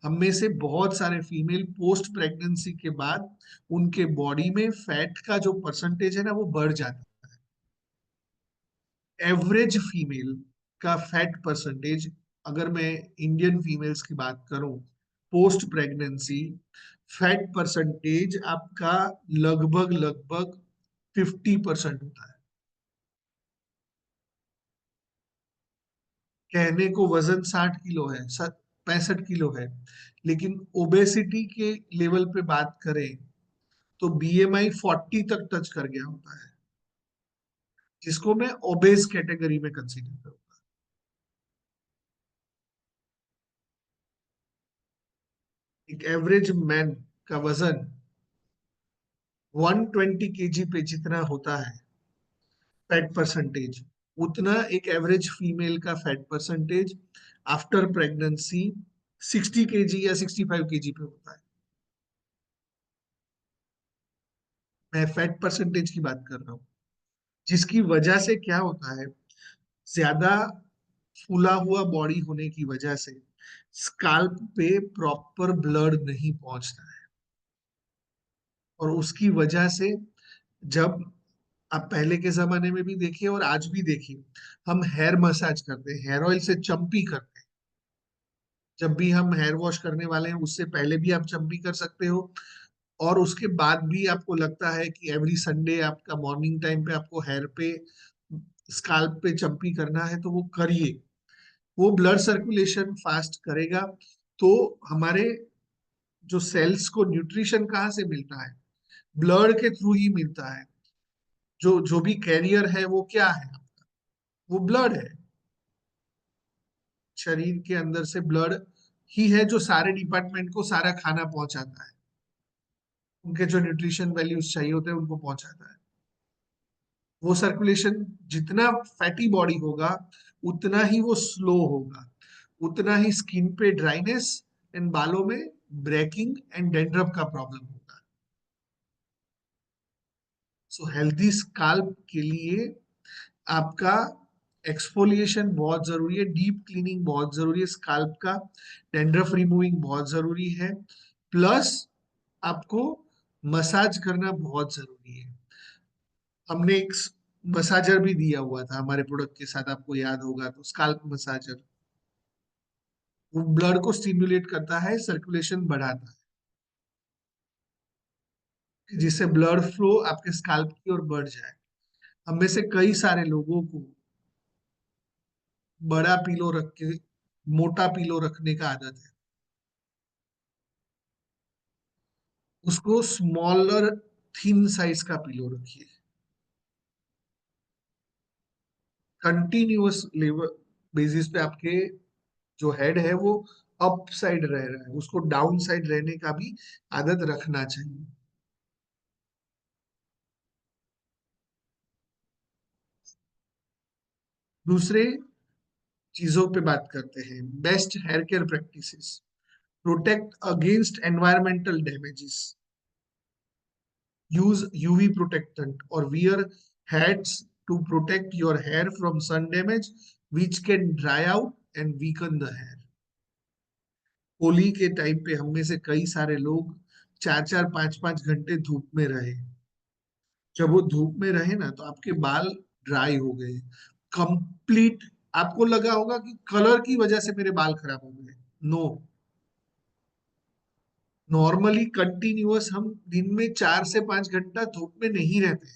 हम में से बहुत सारे फीमेल पोस्ट प्रेगनेंसी के बाद उनके बॉडी में फैट का जो परसेंटेज है ना, वो बढ़ जाता है। एवरेज फीमेल का फैट परसेंटेज, अगर मैं इंडियन फीमेल्स की बात करूं, पोस्ट प्रेगनेंसी फैट परसेंटेज आपका लगभग लगभग 50% होता है। कहने को वजन 60 किलो है, 65 किलो है, लेकिन ओबेसिटी के लेवल पे बात करें तो बीएमआई 40 तक टच कर गया होता है, जिसको मैं ओबेस कैटेगरी में कंसीडर करूंगा। एक एवरेज मैन का वजन 120 kg पे जितना होता है फैट परसेंटेज, उतना एक एवरेज फीमेल का fat percentage after pregnancy 60 kg या 65 kg पे होता है। मैं फैट परसेंटेज की बात कर रहा हूँ, जिसकी वजह से क्या होता है, ज्यादा फूला हुआ बॉडी होने की वजह से स्काल्प पे प्रॉपर ब्लड नहीं पहुंचता है, और उसकी वजह से जब आप पहले के जमाने में भी देखिए और आज भी देखिए, हम हेयर मसाज करते हैं, हेयर ऑयल से चंपी करते हैं। जब भी हम हेयर वॉश करने वाले हैं उससे पहले भी आप चंपी कर सकते हो, और उसके बाद भी आपको लगता है कि एवरी संडे आपका मॉर्निंग टाइम पे आपको हेयर पे, स्काल्प पे चंपी करना है, तो वो करिए। वो ब्लड सर्कुलेशन फास्ट करेगा, तो हमारे जो सेल्स को न्यूट्रिशन कहाँ से मिलता है? ब्लड के थ्रू ही मिलता है। जो जो भी कैरियर है वो क्या है? वो ब्लड है। शरीर के अंदर से ब्लड ही है जो सारे डिपार्टमेंट को सारा खाना पहुंचाता है, उनके जो न्यूट्रिशन वैल्यूज चाहिए होते हैं उनको पहुंचाता है। वो सर्कुलेशन जितना फैटी बॉडी होगा उतना ही वो स्लो होगा, उतना ही स्किन पे ड्राइनेस एंड बालों में ब्रेकिंग एंड डेंड्रफ का प्रॉब्लम होगा। सो हेल्दी स्काल्प के लिए आपका एक्सफोलिएशन बहुत जरूरी है, डीप क्लीनिंग बहुत जरूरी है स्काल्प का, डेंड्रफ रिमूविंग बहुत जरूरी है, प्लस आपको मसाज करना बहुत जरूरी है। हमने एक मसाजर भी दिया हुआ था हमारे प्रोडक्ट के साथ, आपको याद होगा तो, स्काल्प मसाजर। वो ब्लड को स्टिम्युलेट करता है, सर्कुलेशन बढ़ाता है, जिससे ब्लड फ्लो आपके स्काल्प की ओर बढ़ जाए। हम में से कई सारे लोगों को बड़ा पिलो रख के, मोटा पिलो रखने का आदत है। उसको स्मॉलर थिन साइज का पिलो रखिए। कंटिन्यूअस लेवल बेसिस पे आपके जो हेड है वो अप साइड रह रहा है, उसको डाउन साइड रहने का भी आदत रखना चाहिए। दूसरे चीजों पे बात करते हैं, best hair care practices, protect against environmental damages, use UV protectant or wear hats to protect your hair from sun damage which can dry out and weaken the hair। Holi के टाइम पे हम में से कई सारे लोग 4 4 5 5 घंटे धूप में रहे। जब वो धूप में रहे ना तो आपके बाल ड्राई हो गए कंप्लीट। आपको लगा होगा कि कलर की वजह से मेरे बाल खराब हो गए। नो, नॉर्मली कंटिन्यूअस हम दिन में 4 से 5 घंटा धूप में नहीं रहते,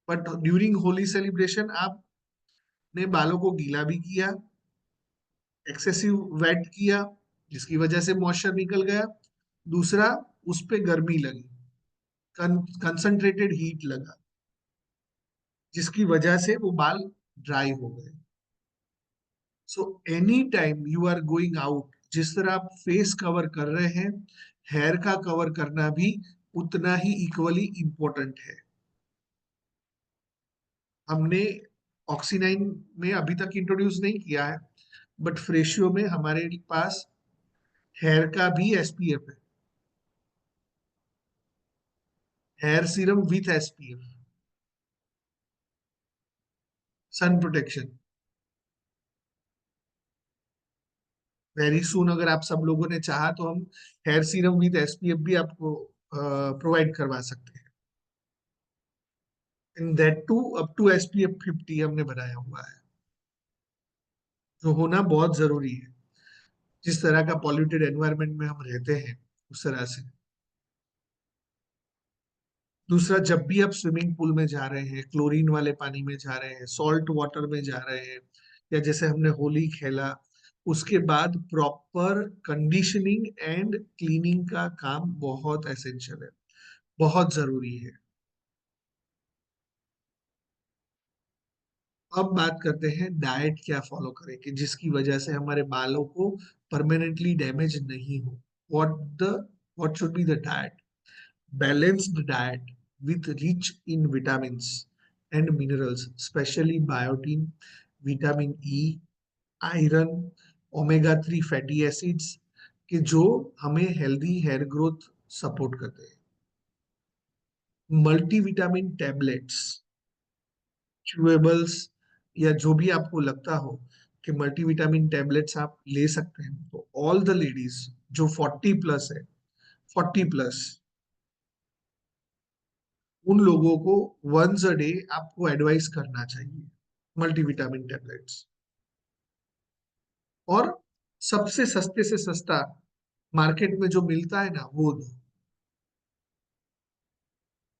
बट ड्यूरिंग होली सेलिब्रेशन आपने बालों को गीला भी किया, एक्सेसिव वेट किया, जिसकी वजह से मॉइस्चर निकल गया। दूसरा, उस पे गर्मी लगी, कंसंट्रेटेड हीट लगा, जिसकी वजह से वो बाल ड्राई हो गए। So any time you are going out, जिस तरह आप फेस कवर कर रहे हैं, हेयर का कवर करना भी उतना ही इक्वली इम्पोर्टेंट है। हमने ऑक्सीनाइन में अभी तक इंट्रोड्यूस नहीं किया है, बट फ्रेशियो में हमारे पास हेयर का भी एसपीएफ है, hair serum with SPF, sun protection. Very soon अगर आप सब लोगों ने चाहा तो हम हेयर सीरम विथ एसपीएफ भी आपको प्रोवाइड करवा सकते हैं। In that to up to SPF 50 हमने बनाया हुआ है, जो होना बहुत जरूरी है जिस तरह का पॉल्यूटेड एनवायरनमेंट में हम रहते हैं उस तरह से। दूसरा, जब भी आप स्विमिंग पूल में जा रहे हैं, क्लोरीन वाले पानी में जा रहे हैं, सॉल्ट वाटर में जा रहे हैं, या जैसे हमने होली खेला, उसके बाद प्रॉपर कंडीशनिंग एंड क्लीनिंग का काम बहुत एसेंशियल है, बहुत जरूरी है। अब बात करते हैं डाइट क्या फॉलो करें कि जिसकी वजह से हमारे बालों को परमानेंटली डैमेज नहीं हो। What the what should be the diet? Balanced diet with rich in vitamins and minerals, especially biotin, vitamin E, iron, omega 3 fatty acids, कि जो हमें हेल्दी हेयर ग्रोथ सपोर्ट करते हैं। मल्टीविटामिन टैबलेट्स, च्यूएबल्स, या जो भी आपको लगता हो कि मल्टीविटामिन टैबलेट्स आप ले सकते हैं, तो ऑल द लेडीज जो 40+ है, 40+, उन लोगों को वंस अ डे आपको एडवाइस करना चाहिए मल्टीविटामिन टैबलेट्स। और सबसे सस्ते से सस्ता मार्केट में जो मिलता है ना वो दो,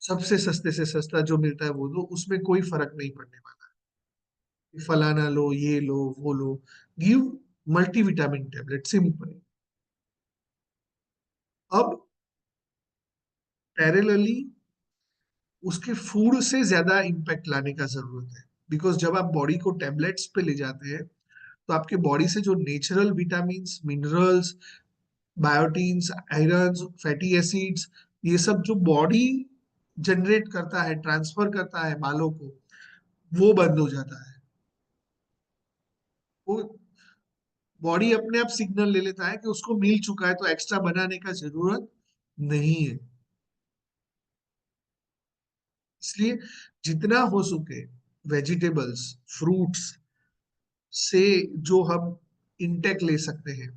सबसे सस्ते से सस्ता जो मिलता है वो दो, उसमें कोई फर्क नहीं पड़ने वाला कि फलाना लो, ये लो, वो लो। Give multivitamin tablet, simple. अब पैरेलली उसके फूड से ज्यादा इम्पैक्ट लाने का जरूरत है, बिकॉज जब आप बॉडी को टैबलेट्स पे ले जाते हैं तो आपके बॉडी से जो natural vitamin, minerals, biotins, irons, fatty acids, ये सब जो बॉडी जनरेट करता है, ट्रांसफर करता है बालों को, वो बंद हो जाता है। वो बॉडी अपने आप सिग्नल ले लेता है कि उसको मिल चुका है, तो एक्स्ट्रा बनाने का जरूरत नहीं है। इसलिए जितना हो सके वेजिटेबल्स, फ्रूट्स से जो हम इंटेक ले सकते हैं,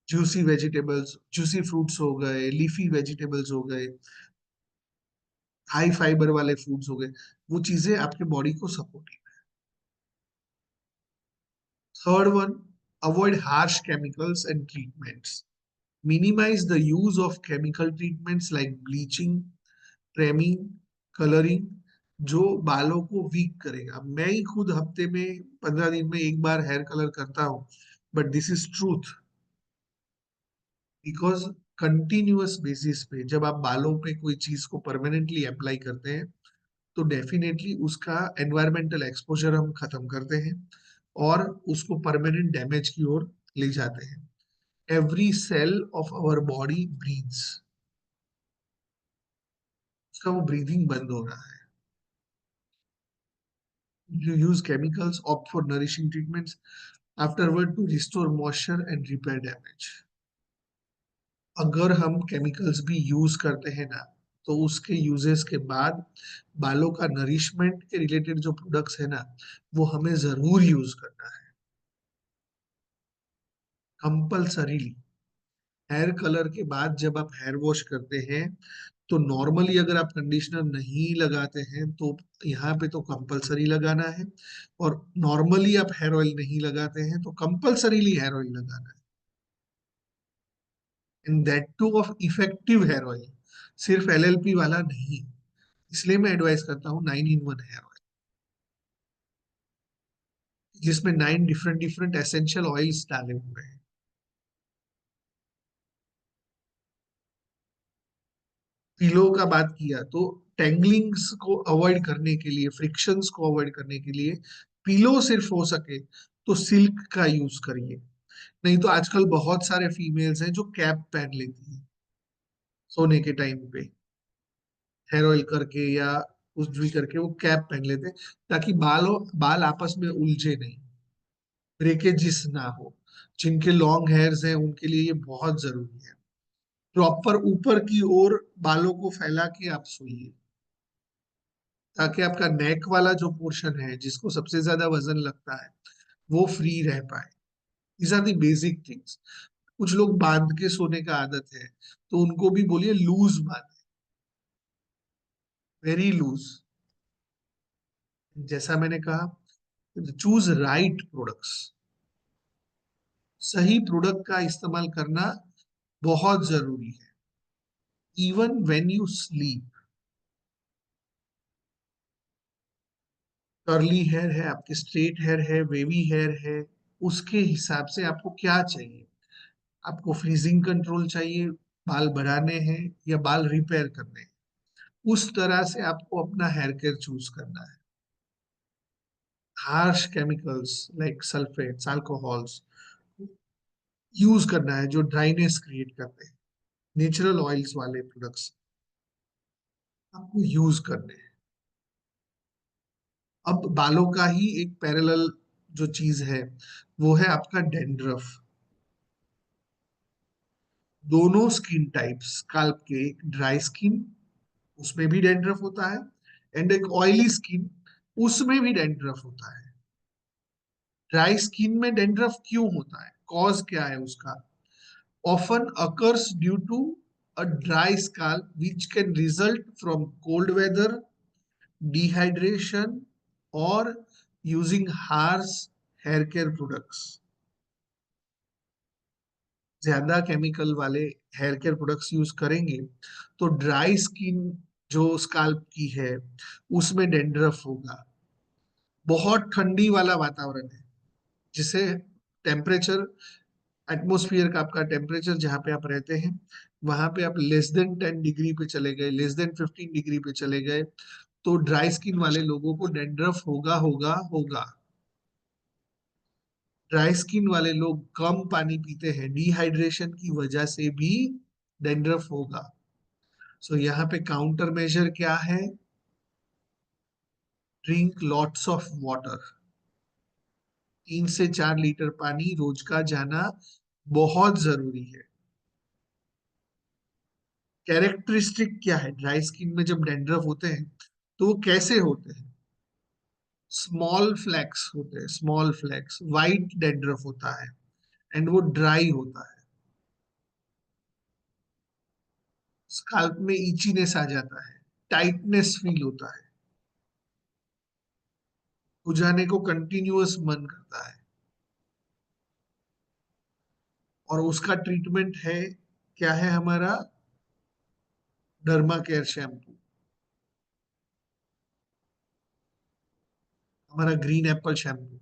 जूसी वेजिटेबल्स, जूसी फ्रूट्स हो गए, लीफी वेजिटेबल्स हो गए, हाई फाइबर वाले फूड्स हो गए, वो चीजें आपके बॉडी को supportive. Third one, avoid harsh chemicals and treatments, minimize the use of chemical treatments like bleaching, trimming, coloring, जो बालों को वीक करेगा। मैं ही खुद हफ्ते में 15 दिन में एक बार हेयर कलर करता हूँ, but this is truth, because continuous basis पे जब आप बालों पे कोई चीज को परमानेंटली अप्लाई करते हैं तो डेफिनेटली उसका एनवायरमेंटल एक्सपोजर हम खत्म करते हैं और उसको परमानेंट डैमेज की ओर ले जाते हैं. Every cell of our body breathes, उसका वो ब्रीदिंग बंद हो रहा है. You use chemicals, opt for nourishing treatments afterward to restore moisture and repair damage. अगर हम केमिकल्स भी यूज करते हैं ना तो उसके यूजेस के बाद बालों का नरिशमेंट के रिलेटेड जो प्रोडक्ट्स है ना वो हमें जरूर यूज करना है कंपल्सरीली. हेयर कलर के बाद जब आप हेयर वॉश करते हैं तो नॉर्मली अगर आप कंडीशनर नहीं लगाते हैं तो यहाँ पे तो कंपल्सरी लगाना है. और नॉर्मली आप हेयर ऑयल नहीं लगाते हैं तो कंपल्सरीली हेयर ऑयल लगाना है. And that too of effective hair oil, सिर्फ एलएलपी वाला नहीं. इसलिए मैं एडवाइस करता हूँ 9 in 1 हेयर ऑयल जिसमें 9 डिफरेंट डिफरेंट एसेंशियल ऑयल्स डाले हुए हैं. पिलो का बात किया तो टेंगलिंग्स को अवॉइड करने के लिए, फ्रिक्शंस को अवॉइड करने के लिए पिलो सिर्फ हो सके तो सिल्क का यूज करिए. नहीं तो आजकल बहुत सारे फीमेल्स हैं जो कैप पहन लेती हैं सोने के टाइम पे, हेयर ऑयल करके या कुछ भी करके वो कैप पहन लेते हैं ताकि बाल आपस में उलझे नहीं, ब्रेकेजिस ना हो. जिनके लॉन्ग हेयर्स हैं उनके लिए ये बहुत जरूरी है. प्रॉपर ऊपर की ओर बालों को फैला के आप सोइए ताकि आपका नेक वाला जो पोर्शन है जिसको सबसे ज्यादा वजन लगता है वो फ्री रह पाए. These are the basic things. कुछ लोग बांध के सोने का आदत है तो उनको भी बोलिए लूज बांध, वेरी लूज. जैसा मैंने कहा, चूज राइट प्रोडक्ट्स. सही प्रोडक्ट का इस्तेमाल करना बहुत जरूरी है. Even when you sleep, curly hair है, आपके स्ट्रेट हेयर है, वेवी हेयर है, उसके हिसाब से आपको क्या चाहिए. आपको फ्रीजिंग कंट्रोल चाहिए, बाल बढ़ाने हैं या बाल रिपेयर करने हैं, उस तरह से आपको अपना हेयर केयर चूज करना है. Harsh chemicals like sulphates, alcohols use करना है जो ड्राइनेस क्रिएट करते हैं. नेचुरल ऑयल्स वाले प्रोडक्ट्स आपको यूज करने हैं. अब बालों का ही एक पैरेलल जो चीज है वो है आपका डेंड्रफ. दोनों स्किन टाइप्स, स्कैल्प के, एक ड्राई स्किन उसमें भी डेंड्रफ होता है एंड एक ऑयली स्किन उसमें भी डेंड्रफ होता है. ड्राई स्किन में डेंड्रफ क्यों होता है, कॉज क्या है उसका? Often occurs due to a dry scalp which can result from cold weather, dehydration और using harsh hair care products. ज्यादा केमिकल वाले हेयर केयर प्रोडक्ट्स यूज करेंगे तो ड्राई स्किन जो स्काल्प की है उसमें डेंड्रफ होगा. बहुत ठंडी वाला वातावरण है जिसे टेम्परेचर, एटमोस्फियर का आपका टेम्परेचर जहाँ पे आप रहते हैं वहां पे आप लेस देन 10 डिग्री पे चले गए, लेस देन 15 डिग्री पे चले गए तो ड्राई स्किन वाले लोगों को डेंड्रफ होगा होगा होगा. ड्राई स्किन वाले लोग कम पानी पीते हैं, डिहाइड्रेशन की वजह से भी डेंड्रफ होगा. सो यहाँ पे काउंटर मेजर क्या है? Drink lots of water. 3 से 4 लीटर पानी रोज का जाना बहुत जरूरी है. कैरेक्टरिस्टिक क्या है ड्राई स्किन में जब डेंड्रफ होते हैं तो वो कैसे होते हैं? स्मॉल फ्लैक्स होते हैं, स्मॉल फ्लैक्स, वाइट डेंड्रफ होता है एंड वो ड्राई होता है. स्काल्प में इचीनेस आ जाता है, टाइटनेस फील होता है, खुजाने को कंटिन्यूअस मन करता है. और उसका ट्रीटमेंट है, क्या है हमारा? डर्मा केयर शैम्पू, हमारा ग्रीन एप्पल शैम्पू.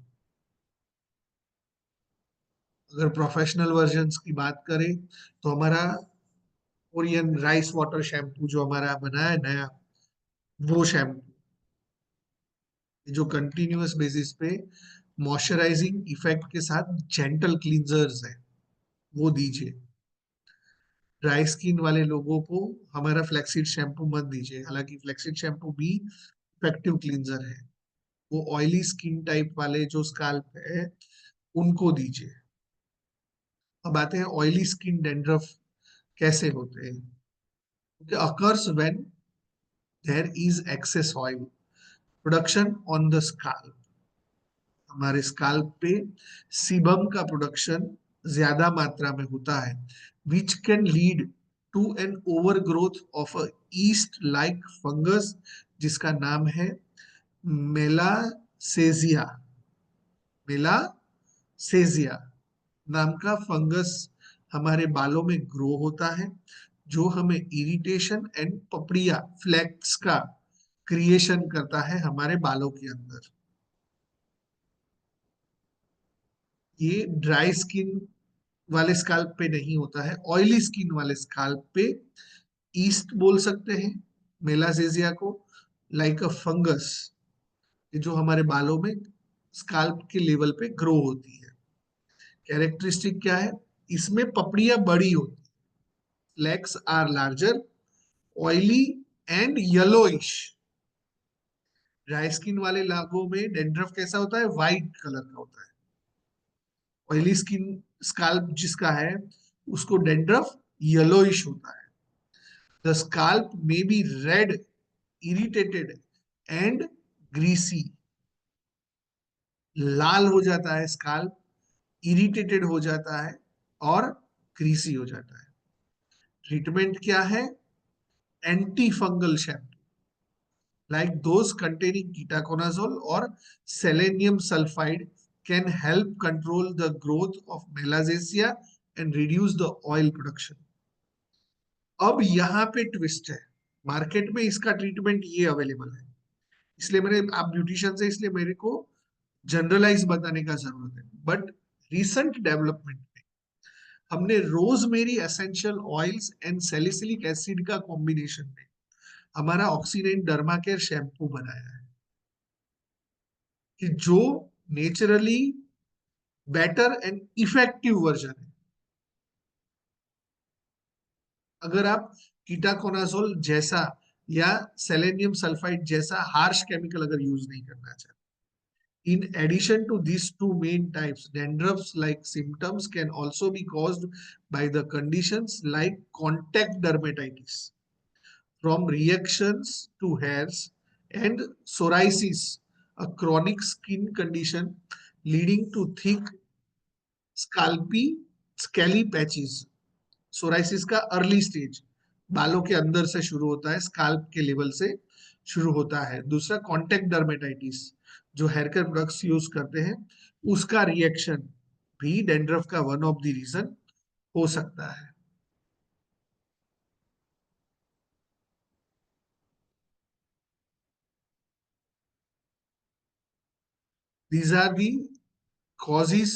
अगर प्रोफेशनल वर्जन्स की बात करें तो हमारा कोरियन राइस वाटर शैम्पू जो हमारा बना है नया, वो शैम्पू जो कंटिन्यूअस बेसिस पे मॉइस्चराइजिंग इफेक्ट के साथ जेंटल क्लींजर्स है, वो दीजिए। ड्राई स्किन वाले लोगों को हमारा फ्लैक्सीड शैम्पू मत दीजिए, हालांकि फ्लैक्सीड शैम्पू भी इफेक्टिव क्लींजर है। वो ऑयली स्किन टाइप वाले जो स्काल्प है उनको दीजिए। अब आते हैं ऑयली स्किन डैंड्रफ कैसे होते हैं। occurs when there is excess oil production on the scalp। हमारे स्काल्प पे सीबम का प्रोडक्शन ज्यादा मात्रा में होता है, which can lead to an over growth of a yeast like fungus जिसका नाम है मेलासेजिया। मेलासेजिया नाम का फंगस हमारे बालों में ग्रो होता है, जो हमें इरिटेशन एंड पपड़िया फ्लैक्स का क्रिएशन करता है हमारे बालों के अंदर। ये ड्राई स्किन वाले स्काल्प पे नहीं होता है, ऑयली स्किन वाले स्काल्प पे ईस्ट बोल सकते हैं मेलासेजिया को, लाइक अ फंगस जो हमारे बालों में स्काल्प के लेवल पे ग्रो होती है। कैरेक्टरिस्टिक क्या है, इसमें पपड़ियां बड़ी होती है, flakes are larger, oily and yellowish. Dry skin वाले लोगों में डेंड्रफ कैसा होता है, व्हाइट कलर का होता है। ऑयली स्किन स्काल्प जिसका है उसको डेंड्रफ येलोइश होता है। The scalp may be red, irritated and greasy. लाल हो जाता है स्काल्प, इरिटेटेड हो जाता है और ग्रीसी हो जाता है। ट्रीटमेंट क्या है, anti fungal shampoo like those containing ketoconazole or selenium sulfide can help control the growth of melasma and reduce the oil production। अब यहाँ पे ट्विस्ट है, मार्केट में इसका ट्रीटमेंट ये अवेलेबल है, इसलिए मैंने आप ब्यूटिशियन से, इसलिए मेरे को जनरलाइज बताने का जरूरत है। बट रिसेंट डेवलपमेंट में हमने rosemary essential oils and salicylic acid का कॉम्बिनेशन में हमारा ऑक्सीडेंट डर्मा केयर शैम्पू बनाया है, कि जो naturally better and effective version है। अगर आप कीटाकोनाजोल जैसा या सेलेनियम सल्फाइड जैसा हार्श केमिकल अगर यूज नहीं करना चाहते, in addition to these two main types, dandruffs like symptoms can also be caused by the conditions like contact dermatitis, from reactions to hairs, and psoriasis, a chronic skin condition leading to thick scalp scaly patches. Psoriasis का early stage बालों के अंदर से शुरू होता है, scalp के level से शुरू होता है। दूसरा कॉन्टेक्ट डर्मेटाइटिस, जो हेयर केयर प्रोडक्ट्स यूज करते हैं उसका रिएक्शन भी डेंड्रफ का वन ऑफ द रीजन हो सकता है। दीज आर दी कॉजेस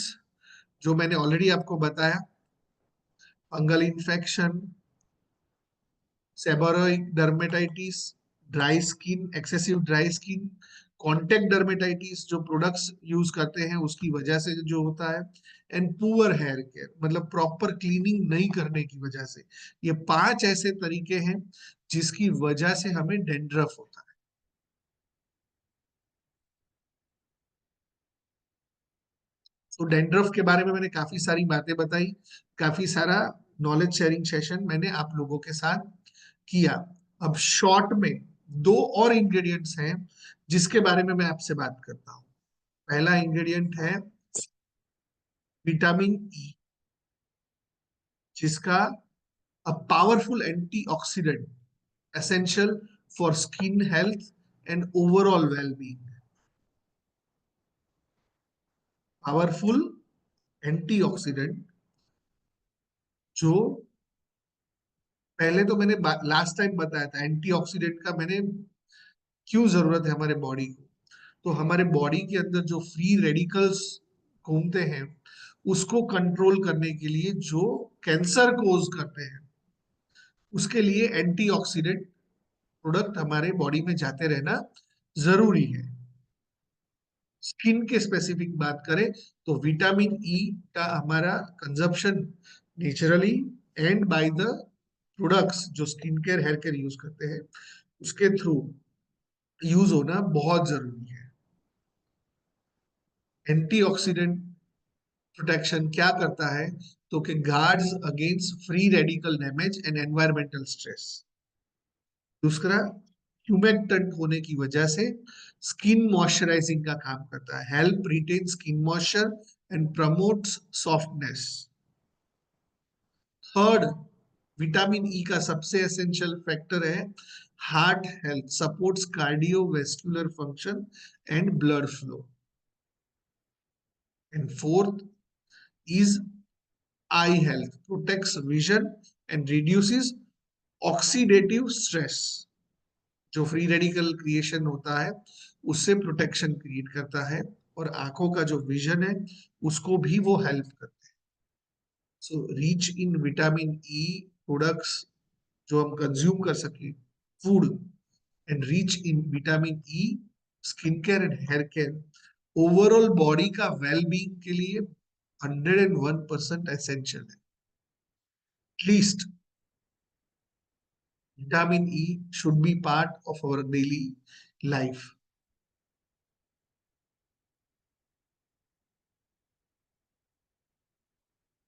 जो मैंने ऑलरेडी आपको बताया, fungal infection, seborrhoeic dermatitis, dry skin, excessive dry skin, contact dermatitis जो प्रोडक्ट्स यूज करते हैं उसकी वजह से जो होता है, एंड पुअर हेयर केयर मतलब प्रॉपर क्लीनिंग नहीं करने की वजह से। ये 5 ऐसे तरीके हैं जिसकी वजह से हमें डेंड्रफ होता है। तो डेंड्रफ के बारे में मैंने काफी सारी बातें बताई, काफी सारा नॉलेज शेयरिंग सेशन मैंने आप लोगों के साथ किया। अब शॉर्ट में 2 और इंग्रेडिएंट्स हैं जिसके बारे में मैं आपसे बात करता हूँ। पहला इंग्रेडिएंट है विटामिन ई, जिसका a powerful antioxidant essential for skin health and overall wellbeing. Powerful antioxidant जो पहले तो मैंने लास्ट टाइम बताया था एंटीऑक्सीडेंट का मैंने क्यों जरूरत है हमारे बॉडी को। तो हमारे बॉडी के अंदर जो फ्री रेडिकल्स घूमते हैं उसको कंट्रोल करने के लिए, जो कैंसर कोज करते हैं, उसके लिए एंटीऑक्सीडेंट प्रोडक्ट हमारे बॉडी में जाते रहना जरूरी है। स्किन के स्पेसिफिक बात करें तो विटामिन ई का हमारा consumption naturally and by the products जो skin care hair care use करते हैं उसके थ्रू यूज होना बहुत जरूरी है। एंटीऑक्सीडेंट प्रोटेक्शन क्या करता है तो कि guards against free radical damage and environmental stress. दूसरा, ह्यूमेक्टेंट होने की वजह से स्किन मॉइस्चराइजिंग का काम करता है, help retain skin moisture and promotes softness. Third, vitamin E का सबसे एसेंशियल फैक्टर है heart health, supports cardiovascular function and blood flow. And fourth is eye health, protects vision and reduces oxidative stress. जो free radical creation होता है उससे protection create करता है और आंखों का जो विजन है उसको भी वो हेल्प करता है। So rich in vitamin E products जो हम कंज्यूम कर सके, food and rich in vitamin E skin care and hair care overall body का वेलबींग के लिए 101% एसेंशियल है। At least vitamin E should be part of our daily life.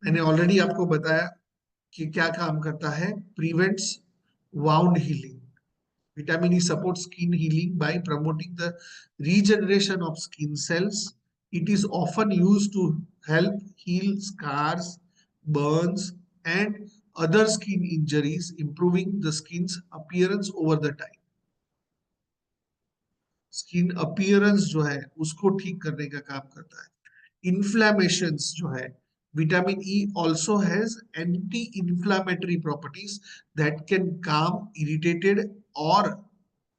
मैंने already आपको बताया कि क्या काम करता है, prevents wound healing. Vitamin E supports skin healing by promoting the regeneration of skin cells. It is often used to help heal scars, burns, and other skin injuries, improving the skin's appearance over the time. Skin appearance जो है उसको ठीक करने का काम करता है। इन्फ्लामेशंस जो है, vitamin E also has anti inflammatory properties that can काम इरिटेटेड और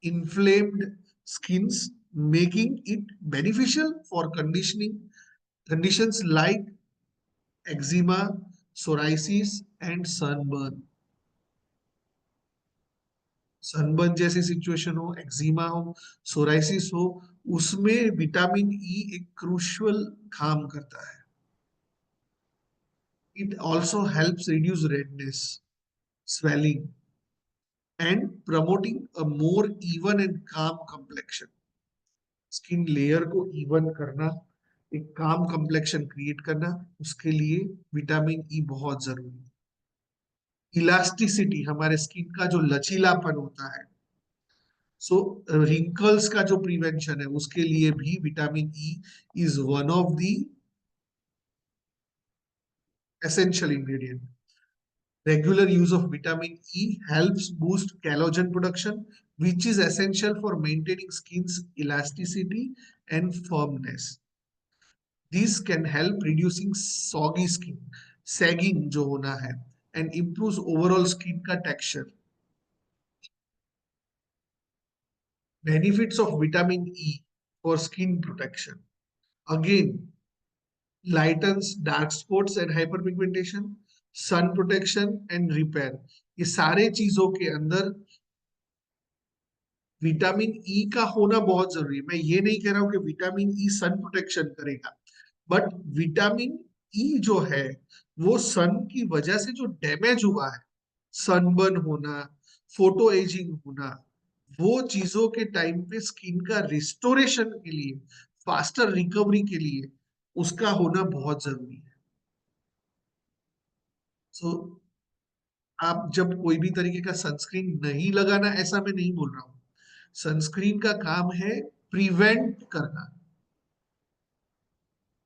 inflamed skins, making it beneficial for conditioning conditions like eczema, psoriasis, and sunburn. Sunburn जैसी सिचुएशन हो, एक्जिमा हो, सोराइसिस हो, उसमें विटामिन ई एक क्रूशियल काम करता है। It also helps reduce redness, swelling, and promoting a more even and calm complexion. Skin layer को इवन करना, एक काम कम्प्लेक्शन क्रिएट करना, उसके लिए विटामिन ई बहुत जरूरी है। इलास्टिसिटी, हमारे स्किन का जो लचीलापन होता है, सो रिंकल्स का जो प्रिवेंशन है उसके लिए भी vitamin E is one of the essential ingredient. Regular use of vitamin E helps boost collagen production, which is essential for maintaining skin's elasticity and firmness. This can help reducing soggy skin, sagging जो होना है, and improves overall skin का texture. Benefits of vitamin E for skin protection. Again, lightens dark spots and hyperpigmentation, sun protection and repair. ये सारे चीजों के अंदर vitamin E का होना बहुत जरूरी है। मैं ये नहीं कह रहा हूं कि विटामिन ई सन प्रोटेक्शन करेगा, बट विटामिन ई जो है वो सन की वजह से जो डैमेज हुआ है, सनबर्न होना, फोटो एजिंग होना, वो चीजों के टाइम पे स्किन का रिस्टोरेशन के लिए, फास्टर रिकवरी के लिए उसका होना बहुत जरूरी है। सो आप जब कोई भी तरीके का सनस्क्रीन नहीं लगाना, ऐसा मैं नहीं बोल रहा हूं। सनस्क्रीन का काम है प्रिवेंट करना,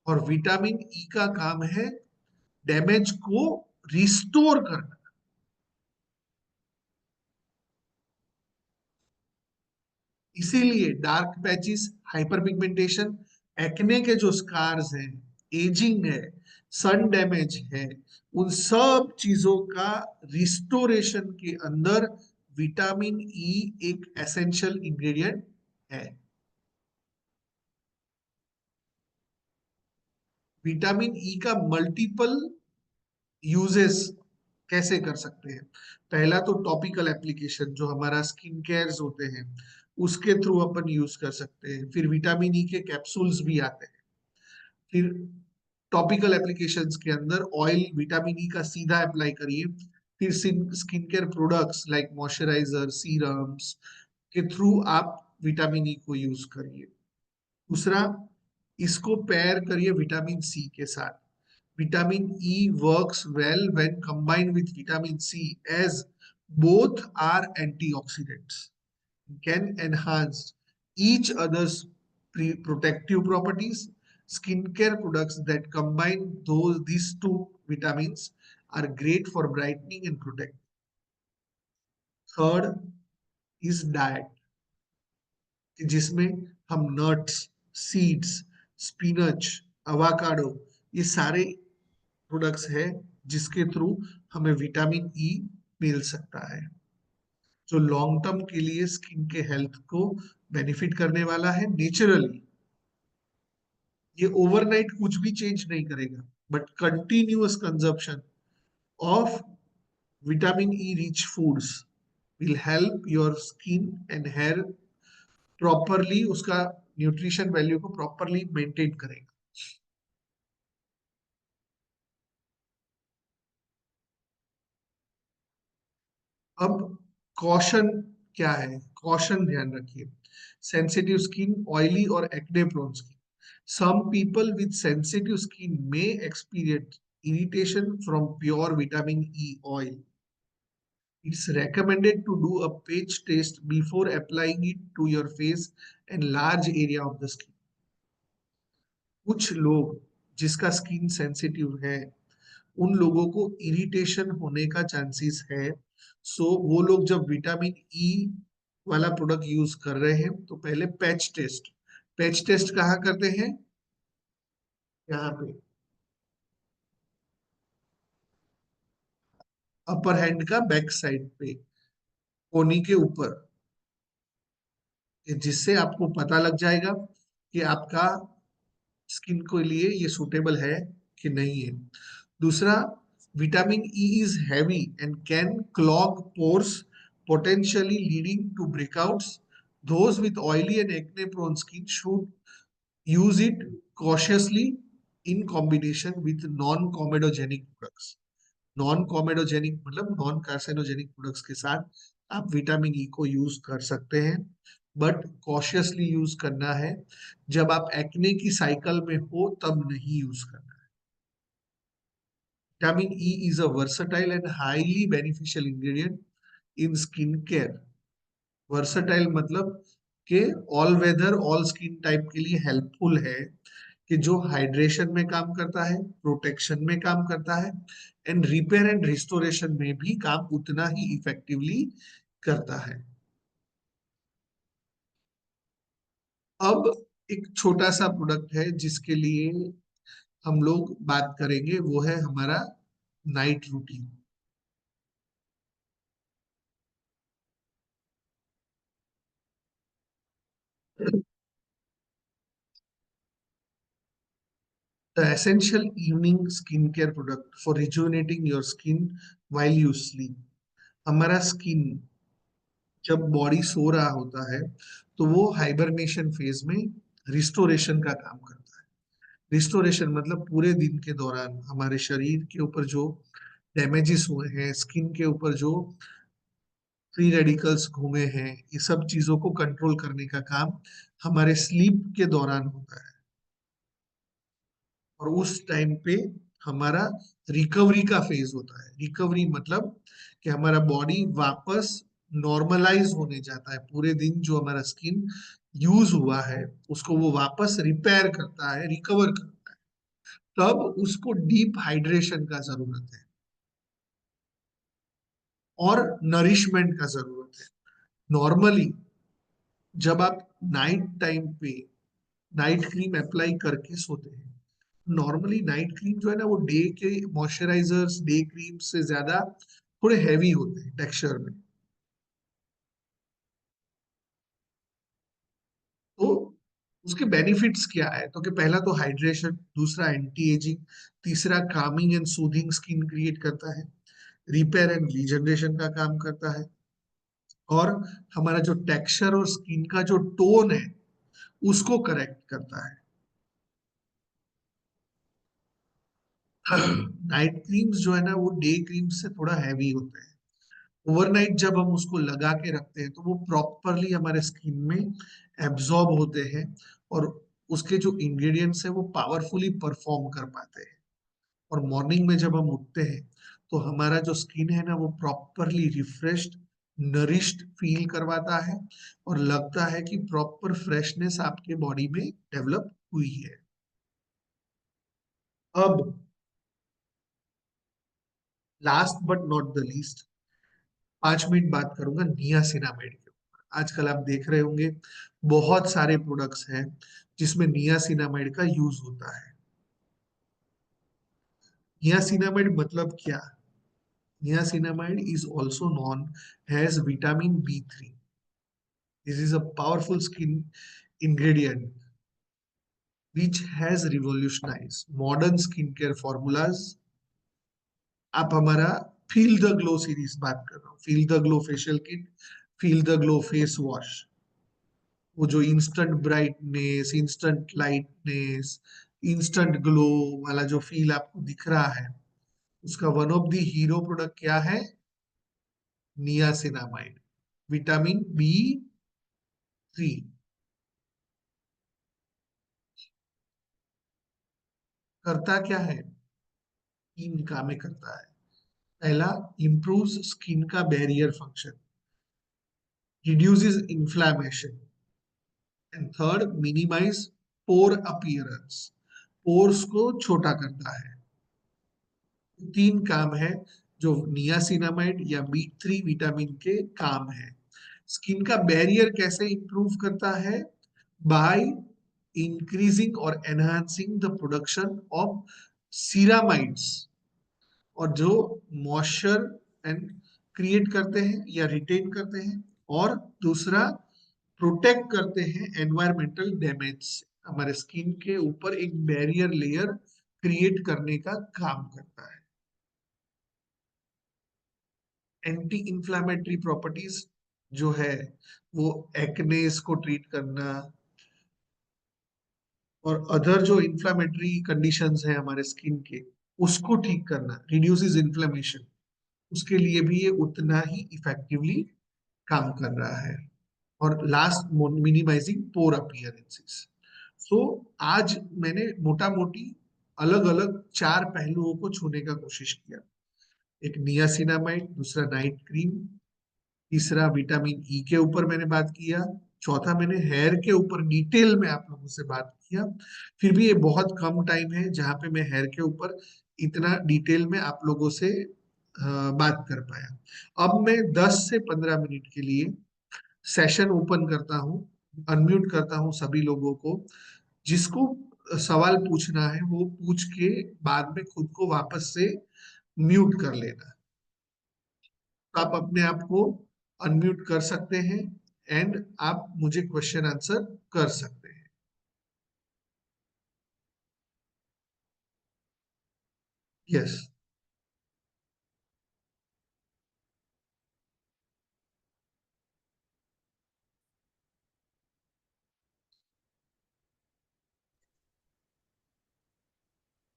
और विटामिन ई का काम है डैमेज को रिस्टोर करना। इसीलिए dark patches, hyper pigmentation, acne के जो स्कार्स हैं, एजिंग है, सन डैमेज है, उन सब चीजों का रिस्टोरेशन के अंदर विटामिन ई एक एसेंशियल इंग्रेडिएंट है। विटामिन ई का मल्टीपल यूजेस कैसे कर सकते हैं? पहला तो टॉपिकल एप्लीकेशन, जो हमारा स्किन केयर्स होते हैं उसके थ्रू अपन यूज कर सकते हैं। फिर विटामिन ई के कैप्सूल्स भी आते हैं। फिर टॉपिकल एप्लीकेशंस के अंदर ऑयल विटामिन ई का सीधा अप्लाई करिए। फिर skin care products like moisturiser, serums के थ्रू आप विटामिन ई को यूज करिए। दूसरा, इसको पेयर करिए विटामिन सी के साथ। Vitamin E works well when combined with vitamin C, as both are antioxidants, can enhance each other's protective properties. Skincare products that combine these two vitamins are great for brightening and protecting. Third is diet, जिसमें हम nuts, seeds, spinach, avocado, ये सारे products है जिसके through हमें vitamin E मिल सकता है, जो लॉन्ग टर्म के लिए स्किन के हेल्थ को बेनिफिट करने वाला है नेचुरली। ये ओवरनाइट कुछ भी चेंज नहीं करेगा, but continuous consumption of vitamin E rich foods will help your skin and hair properly, उसका न्यूट्रिशन वैल्यू को प्रॉपरली मेंटेन करेगा। अब कॉशन क्या है? कॉशन ध्यान रखिए। सेंसिटिव स्किन, ऑयली और acne prone skin, some people with sensitive skin may experience irritation from pure vitamin E oil. It's recommended to do a patch test before applying it to your face and large area of the skin. कुछ लोग जिसका skin sensitive है, उन लोगों को irritation होने का chances है। सो वो लोग जब विटामिन ई वाला प्रोडक्ट यूज कर रहे हैं तो पहले पैच टेस्ट। पैच टेस्ट कहाँ करते हैं? यहाँ पे अपर हैंड का बैक साइड पे, कोनी के ऊपर, जिससे आपको पता लग जाएगा कि आपका स्किन के लिए ये सूटेबल है कि नहीं है। दूसरा, vitamin E is heavy and can clog pores, potentially leading to breakouts. Those with oily and acne prone skin should use it cautiously in combination with non-comedogenic products. Non comedogenic मतलब non carcinogenic products के साथ आप vitamin E को use कर सकते हैं, but cautiously use करना है। जब आप एक्ने की साइकिल में हो तब नहीं यूज करना है। Vitamin E is a versatile and highly beneficial ingredient in skin care. Versatile मतलब कि all weather all skin type के लिए हेल्पफुल है, कि जो हाइड्रेशन में काम करता है, प्रोटेक्शन में काम करता है, एंड रिपेयर एंड रिस्टोरेशन में भी काम उतना ही इफेक्टिवली करता है। अब एक छोटा सा प्रोडक्ट है जिसके लिए हम लोग बात करेंगे, वो है हमारा night routine. The essential evening skin care product for rejuvenating your skin while you sleep. हमारा स्किन जब बॉडी सो रहा होता है तो वो हाइबरनेशन फेज में रिस्टोरेशन का काम करता है। रिस्टोरेशन मतलब पूरे दिन के दौरान हमारे शरीर के ऊपर जो डैमेजेस हुए हैं, स्किन के ऊपर जो फ्री रेडिकल्स घूमे हैं, ये सब चीजों को कंट्रोल करने का काम हमारे स्लीप के दौरान होता है। और उस टाइम पे हमारा रिकवरी का फेज होता है। रिकवरी मतलब कि हमारा बॉडी वापस नॉर्मलाइज होने जाता है। पूरे दिन जो हमारा स्किन यूज हुआ है उसको वो वापस रिपेयर करता है, रिकवर करता है। तब उसको डीप हाइड्रेशन का जरूरत है और नरिशमेंट का जरूरत है। नॉर्मली जब आप नाइट टाइम पे नाइट क्रीम अप्लाई करके सोते हैं, नॉर्मली नाइट क्रीम जो है ना वो डे के मॉइस्चराइजर्स, डे क्रीम से ज्यादा थोड़े हैवी होते हैं टेक्सचर में। तो उसके बेनिफिट्स क्या है? तो कि पहला तो हाइड्रेशन, दूसरा एंटी एजिंग, तीसरा Kameng and soothing skin create करता है, रिपेयर एंड रीजनरेशन का काम करता है, और हमारा जो टेक्सचर और स्किन का जो टोन है उसको करेक्ट करता है। नाइट क्रीम्स जो है ना वो डे क्रीम्स से थोड़ा हैवी होते हैं। ओवरनाइट जब हम उसको लगा के रखते हैं तो वो प्रॉपरली हमारे स्किन में एब्जॉर्ब होते हैं, और उसके जो इंग्रेडिएंट्स है वो पावरफुली परफॉर्म कर पाते हैं। और मॉर्निंग में जब हम उठते हैं तो हमारा जो स्किन है ना वो प्रॉपरली रिफ्रेश्ड, नरिश्ड फील करवाता है, और लगता है कि प्रॉपर फ्रेशनेस आपके बॉडी में डेवलप हुई है। अब last but not the least, 5 minute बात करूंगा नियासिनामाइड के ऊपर। आजकल आप देख रहे होंगे बहुत सारे प्रोडक्ट्स हैं जिसमें नियासिनामाइड का यूज होता है। नियासिनामाइड मतलब क्या? Niacinamide is also known as vitamin B3. This is a powerful skin ingredient which has revolutionized modern skincare formulas. आप हमारा फील द ग्लो सीरीज बात कर रहा हूँ, feel the glow facial kit, feel the glow face wash, वो जो instant brightness, instant lightness, instant glow वाला जो फील आपको दिख रहा है, उसका one of the hero product क्या है? Niacinamide, vitamin B3। करता क्या है? 3 कामें करता है। पहला, improves स्किन का barrier function, reduces inflammation, and third, minimise pore appearance, pores को छोटा करता है। 3 काम है जो नियासिनामाइड या B3 विटामिन के काम है। स्किन का बैरियर कैसे इंप्रूव करता है? बाय इंक्रीजिंग और एनहांसिंग द प्रोडक्शन ऑफ सीरामाइड्स, और जो मॉइस्चर एंड क्रिएट करते हैं या रिटेन करते हैं, और दूसरा, प्रोटेक्ट करते हैं एनवायरमेंटल डैमेज से। हमारे स्किन के ऊपर एक बैरियर लेयर क्रिएट करने का काम करता है। एंटी इंफ्लामेटरी प्रॉपर्टीज जो है वो एक्नेस को ट्रीट करना, और अदर जो इंफ्लामेटरी कंडीशंस है हमारे स्किन के, उसको ठीक करना, रिड्यूसेस इन्फ्लेमेशन, उसके लिए भी ये उतना ही इफेक्टिवली काम कर रहा है। और लास्ट, मिनिमाइजिंग पोर अपीयरेंसेस। सो आज मैंने मोटा मोटी अलग अलग 4 पहलुओं को छूने का कोशिश किया। एक नियासिनामाइड, दूसरा नाइट क्रीम, तीसरा विटामिन ई के ऊपर मैंने बात किया, चौथा मैंने हेयर के ऊपर डिटेल में आप लोगों से बात किया। फिर भी ये बहुत कम टाइम है जहां पे मैं हेयर के ऊपर इतना डिटेल में आप लोगों से बात कर पाया। अब मैं 10 से 15 मिनट के लिए सेशन ओपन करता हूँ, अनम्यूट करता हूँ सभी लोगों को। जिसको सवाल पूछना है वो पूछ के बाद में खुद को वापस से म्यूट कर लेना। तो आप अपने आप को अनम्यूट कर सकते हैं, एंड आप मुझे क्वेश्चन आंसर कर सकते हैं। यस।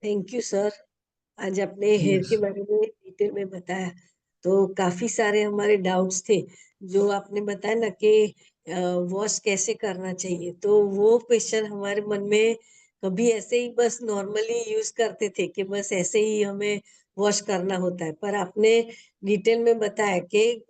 Thank you sir. आज आपने हेयर यस। के बारे में डिटेल में बताया, तो काफी सारे हमारे डाउट्स थे। जो आपने बताया ना कि वॉश कैसे करना चाहिए, तो वो क्वेश्चन हमारे मन में कभी ऐसे ही बस नॉर्मली यूज करते थे कि बस ऐसे ही हमें वॉश करना होता है, पर आपने डिटेल में बताया कि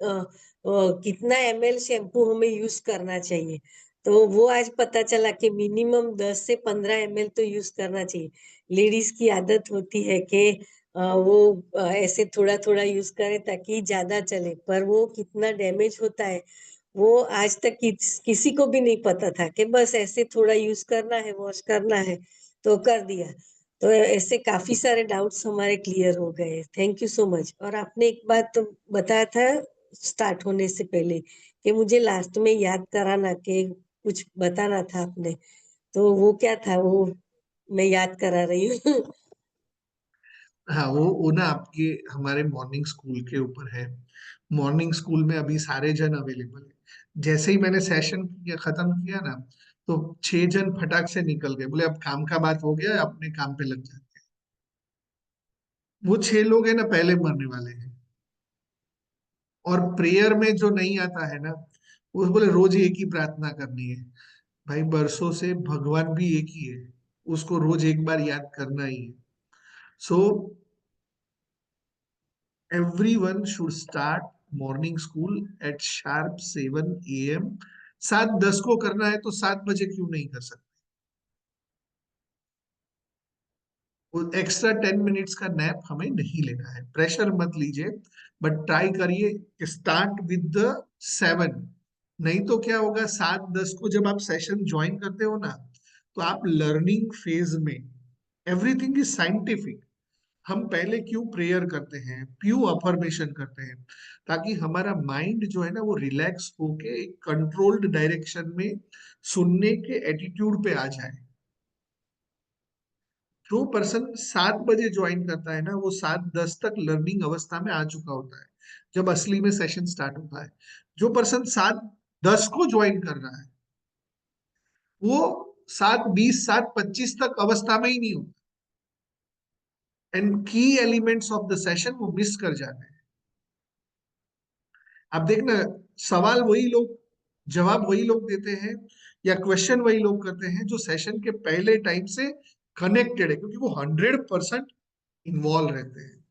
कितना ml शैम्पू हमें यूज करना चाहिए। तो वो आज पता चला कि मिनिमम 10 से 15 ml तो यूज करना चाहिए। लेडीज की आदत होती है कि वो ऐसे थोड़ा थोड़ा यूज करे ताकि ज्यादा चले, पर वो कितना डैमेज होता है वो आज तक किसी को भी नहीं पता था कि बस ऐसे थोड़ा यूज करना है, वॉश करना है तो कर दिया। तो ऐसे काफी सारे डाउट्स हमारे क्लियर हो गए। Thank you so much. और आपने एक बात तो बताया था स्टार्ट होने से पहले कि मुझे लास्ट में याद कराना कि कुछ बताना था आपने, तो वो क्या था वो मैं याद करा रही हूँ। हाँ, वो ना आपके हमारे मॉर्निंग स्कूल के ऊपर है। मॉर्निंग स्कूल में अभी सारे जन अवेलेबल है। जैसे ही मैंने सेशन खत्म किया ना, तो 6 जन फटाक से निकल गए, बोले अब काम का बात हो गया, अपने काम पे लग जाते हैं। वो 6 लोग है ना, पहले मरने वाले हैं। और प्रेयर में जो नहीं आता है ना, वो बोले रोज एक ही प्रार्थना करनी है। भाई बरसों से भगवान भी एक ही है, उसको रोज एक बार याद करना ही है। सो everyone should start morning school at sharp 7 a.m. 7:10 को करना है तो 7 बजे क्यों नहीं कर सकते? वो एक्स्ट्रा 10 मिनट्स का नैप हमें नहीं लेना है, प्रेशर मत लीजिए। बट ट्राई करिए स्टार्ट विद द 7। नहीं तो क्या होगा, 7:10 को जब आप सेशन ज्वाइन करते हो ना, तो आप लर्निंग फेज में, एवरीथिंग इज साइंटिफिक। हम पहले क्यों प्रेयर करते हैं, क्यों अफर्मेशन करते हैं? ताकि हमारा माइंड जो है ना, वो रिलैक्स होके एक कंट्रोल्ड डायरेक्शन में सुनने के एटीट्यूड पे आ जाए। जो पर्सन 7 बजे ज्वाइन करता है ना, वो 7:10 तक लर्निंग अवस्था में आ चुका होता है, जब असली में सेशन स्टार्ट होता है। जो पर्सन 7:10 को ज्वाइन कर रहा है, वो 7:20 7:25 तक अवस्था में ही नहीं होता, एंड की एलिमेंट्स ऑफ द सेशन वो मिस कर जाते हैं। आप देखना, सवाल वही लोग, जवाब वही लोग देते हैं, या क्वेश्चन वही लोग करते हैं जो सेशन के पहले टाइम से कनेक्टेड है, क्योंकि वो 100% इन्वॉल्व रहते हैं।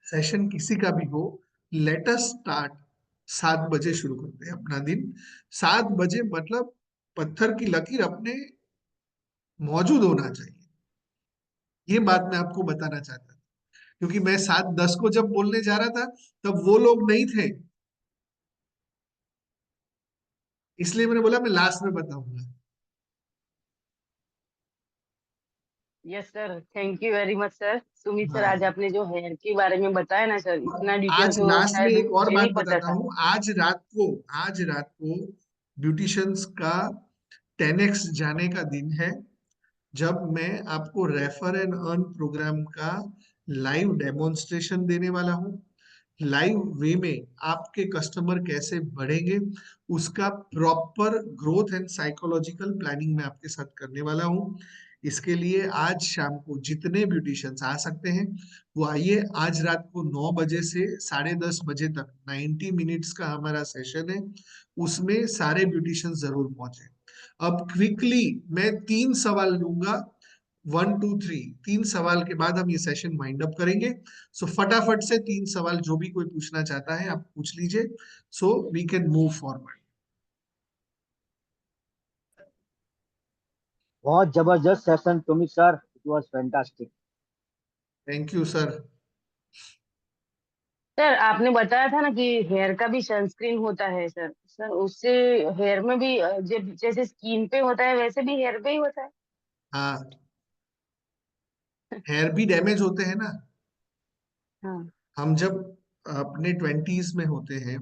सेशन किसी का भी हो, लेट अस स्टार्ट। 7 बजे शुरू करते हैं अपना दिन। 7 बजे मतलब पत्थर की लकीर अपने मौजूद होना चाहिए। ये बात मैं आपको बताना चाहता था, क्योंकि मैं 7:10 को जब बोलने जा रहा था, तब वो लोग नहीं थे, इसलिए मैंने बोला मैं लास्ट में बताऊंगा। Yes sir, thank you very much sir. Sumit sir, आज हाँ, आपने जो हेयर के बारे में बताया ना सर, इतना डिटेल आज तो लास्ट में शायद एक और मुझे बात नहीं पता बताता था। हूँ। आज रात को ब्यूटिशियंस का 10x जाने का दिन है, जब मैं आपको रेफर एंड अर्न प्रोग्राम का लाइव डेमोन्स्ट्रेशन देने वाला हूँ। लाइव वे में आपके कस्टमर कैसे बढ़ेंगे, उसका proper growth and psychological planning मैं आपके साथ करने वाला हूँ। इसके लिए आज शाम को जितने ब्यूटिशियंस आ सकते हैं वो आइए। आज रात को 9 बजे से 10:30 बजे तक 90 मिनट्स का हमारा सेशन है, उसमें सारे ब्यूटिशियंस जरूर पहुंचे। अब क्विकली मैं 3 सवाल लूंगा, 1 2 3, 3 सवाल के बाद हम ये सेशन वाइंड अप करेंगे। सो फटाफट से 3 सवाल जो भी कोई पूछना चाहता है आप पूछ लीजिए, so we can move forward. बहुत जबरदस्त session Sumit sir, it was fantastic. Thank you sir. Sir, आपने बताया था ना कि हेयर का भी सनस्क्रीन होता है सर। सर, उससे हेयर में भी जब जैसे स्किन पे होता है वैसे भी हेयर पे ही होता है? हाँ, हेयर भी डैमेज होते हैं ना। हाँ। हम जब अपने 20s में होते हैं,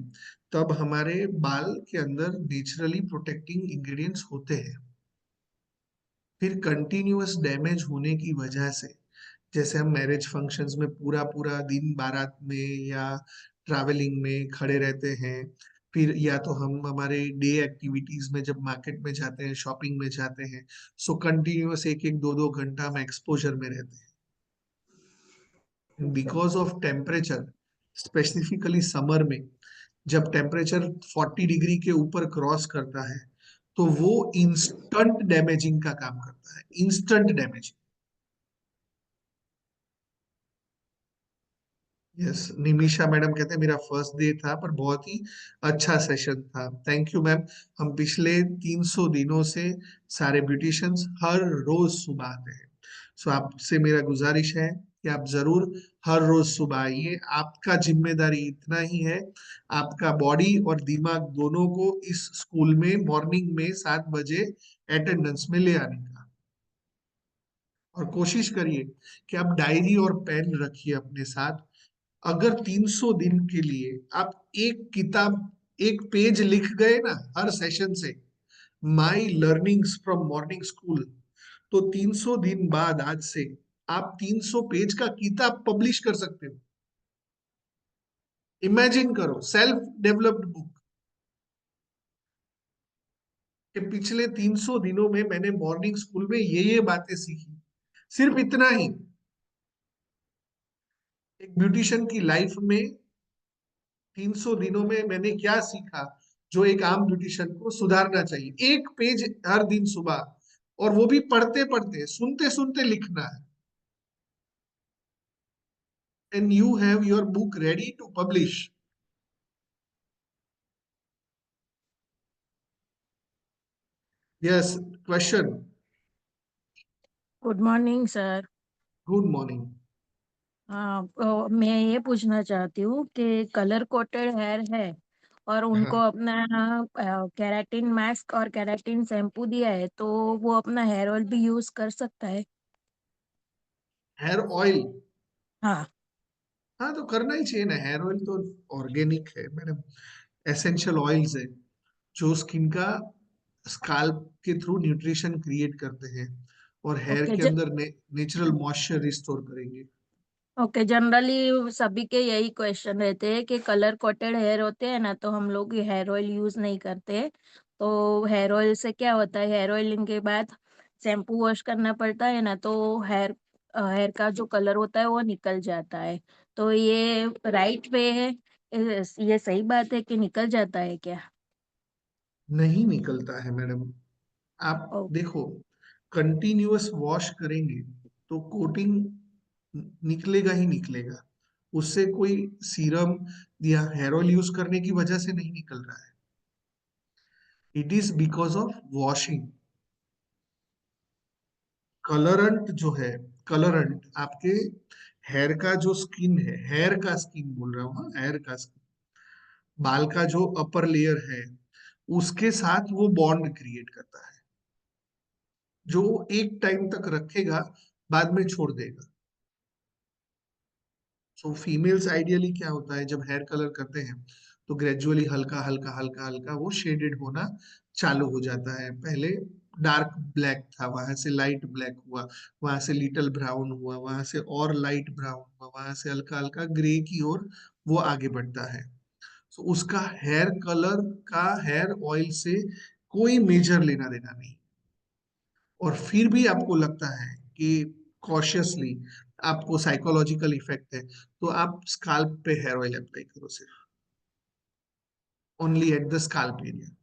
तब हमारे बाल के अंदर नेचुरली प्रोटेक्टिंग इंग्रेडिएंट्स होते हैं। फिर कंटिन्यूअस डैमेज होने की वजह से, जैसे हम मैरिज फंक्शंस में पूरा पूरा दिन बारात में या ट्रैवलिंग में खड़े रहते हैं, फिर या तो हम हमारे डे एक्टिविटीज में जब मार्केट में जाते हैं, शॉपिंग में जाते हैं, सो कंटिन्यूअस 1 1 2 2 घंटा हम एक्सपोजर में रहते हैं। Yes sir. Because of temperature, specifically summer में, जब टेम्परेचर 40 डिग्री के ऊपर क्रॉस करता है, तो वो इंस्टेंट डैमेजिंग का काम करता है, instant damaging. Yes, Nimisha madam कहते हैं मेरा फर्स्ट डे था पर बहुत ही अच्छा सेशन था। Thank you ma'am. हम पिछले 300 दिनों से सारे ब्यूटिशियंस हर रोज सुबह आते हैं। सो आपसे मेरा गुजारिश है कि आप जरूर हर रोज सुबह आइए। आपका जिम्मेदारी इतना ही है, आपका बॉडी और दिमाग दोनों को इस स्कूल में मॉर्निंग में 7 बजे अटेंडेंस में ले आने का। और कोशिश करिए कि आप डायरी और पेन रखिए अपने साथ। अगर 300 दिन के लिए आप एक किताब, एक पेज लिख गए ना हर सेशन से, माई लर्निंग्स फ्रॉम मॉर्निंग स्कूल, तो 300 दिन बाद आज से आप 300 पेज का किताब पब्लिश कर सकते हो। इमेजिन करो, सेल्फ डेवलप्ड बुक कि पिछले 300 दिनों में मैंने मॉर्निंग स्कूल में ये बातें सीखी। सिर्फ इतना ही। एक ब्यूटिशियन की लाइफ में 300 दिनों में मैंने क्या सीखा जो एक आम ब्यूटिशियन को सुधारना चाहिए। एक पेज हर दिन सुबह, और वो भी पढ़ते पढ़ते, सुनते सुनते लिखना है। And you have your book ready to publish. Yes, question. Good morning sir. Good morning. मैं ये पूछना चाहती हूँ कि कलर कोटेड हेयर है और उनको हाँ, अपना केराटिन मास्क और केराटिन शैम्पू दिया है, तो वो अपना हेयर ऑयल भी यूज कर सकता है? Hair oil. हाँ। हाँ, तो करना ही चाहिए ना। हेयर ऑयल तो ऑर्गेनिक है मैडम, एसेंशियल ऑयल्स है जो स्किन का, स्काल्प के थ्रू न्यूट्रिशन क्रिएट करते हैं और हेयर ओके के अंदर नेचुरल मॉइस्चर रिस्टोर करेंगे। ओके, जनरली सभी के यही क्वेश्चन रहते हैं कि कलर कोटेड हेयर होते हैं ना, तो हम लोग हेयर ऑयल यूज नहीं करते। तो हेयर ऑयल से क्या होता है, हेयर ऑयलिंग के बाद शैम्पू वॉश करना पड़ता है ना, तो हेयर हेयर का जो कलर होता है वो निकल जाता है। तो ये राइट वे है? ये सही बात है कि निकल जाता है क्या? नहीं निकलता है मैडम। आप ओ, देखो, कंटिन्यूअस वॉश करेंगे तो कोटिंग निकलेगा ही निकलेगा। उससे कोई सीरम या हेयर ऑयल यूज करने की वजह से नहीं निकल रहा है। It is because of washing. Colourant जो है, कलरंट आपके हेयर का जो स्किन है, हेयर का स्किन बोल रहा हूँ, हाँ, हेयर का स्किन, बाल का जो अपर लेयर है उसके साथ वो बॉन्ड क्रिएट करता है जो एक टाइम तक रखेगा, बाद में छोड़ देगा। सो फीमेल्स आइडियली क्या होता है, जब हेयर कलर करते हैं तो ग्रेजुअली हल्का हल्का हल्का हल्का वो शेडेड होना चालू हो जाता है। पहले डार्क ब्लैक था, वहां से लाइट ब्लैक हुआ, वहां से लिटिल ब्राउन हुआ, वहां से और लाइट ब्राउन हुआ, वहां से हल्का हल्का ग्रे की ओर वो आगे बढ़ता है। सो उसका हेयर कलर का हेयर ऑयल से कोई मेजर लेना देना नहीं। और फिर भी आपको लगता है कि कॉशियसली आपको साइकोलॉजिकल इफेक्ट है, तो आप स्काल्प पे हेयर ऑयल अप्लाई करो, सिर्फ only at the scalp area.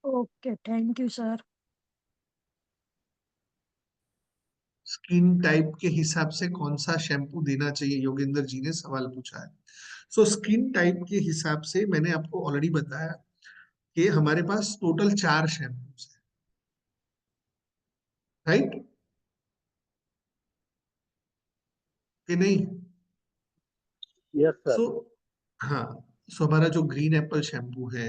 Okay, thank you sir. Skin type के हिसाब से कौन सा शैम्पू देना चाहिए, योगेंद्र जी ने सवाल पूछा है। सो स्किन टाइप के हिसाब से मैंने आपको ऑलरेडी बताया कि हमारे पास टोटल 4 शैम्पूस है, राइट कि नहीं? Yes sir. सो हाँ, सो हमारा जो ग्रीन एप्पल शैम्पू है,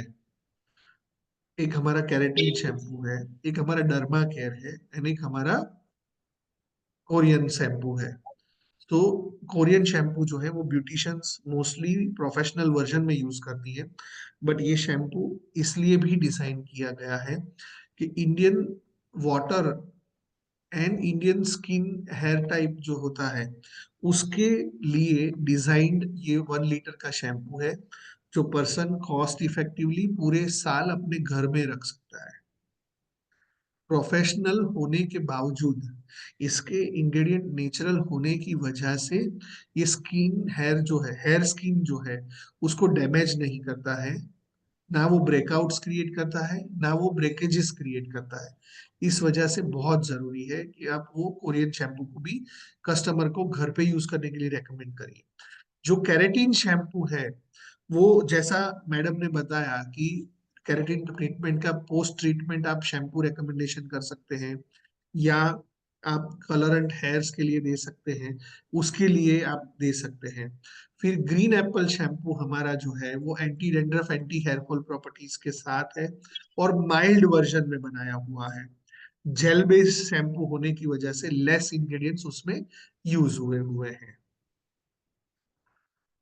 एक हमारा केराटिन शैम्पू है, एक हमारा डर्मा केयर है, एंड एक हमारा कोरियन शैम्पू है। तो कोरियन शैम्पू जो है वो ब्यूटिशियंस मोस्टली प्रोफेशनल वर्जन में यूज करती है। बट ये शैम्पू इसलिए भी डिजाइन किया गया है कि Indian water and Indian skin hair type जो होता है उसके लिए डिजाइंड ये 1 लीटर का शैम्पू है जो पर्सन कॉस्ट इफेक्टिवली पूरे साल अपने घर में रख सकता है। प्रोफेशनल होने के बावजूद इसके इंग्रेडिएंट नेचुरल होने की वजह से ये स्किन हेयर जो है, हेयर स्किन जो है उसको डैमेज नहीं करता है, ना वो ब्रेकआउट्स क्रिएट करता है, ना वो ब्रेकेजेस क्रिएट करता है। इस वजह से बहुत जरूरी है कि आप वो कोरियन शैम्पू को भी कस्टमर को घर पे यूज करने के लिए रेकमेंड करिए। जो केराटिन शैम्पू है वो, जैसा मैडम ने बताया कि केराटिन ट्रीटमेंट का पोस्ट ट्रीटमेंट आप शैम्पू रिकमेंडेशन कर सकते हैं, या आप कलरेंट हेयर्स के लिए दे सकते हैं, उसके लिए आप दे सकते हैं। फिर ग्रीन एप्पल शैम्पू हमारा जो है वो anti dandruff, anti hair fall properties के साथ है और माइल्ड वर्जन में बनाया हुआ है। जेल बेस्ड शैम्पू होने की वजह से लेस इंग्रेडिएंट्स उसमें यूज हुए हुए हैं।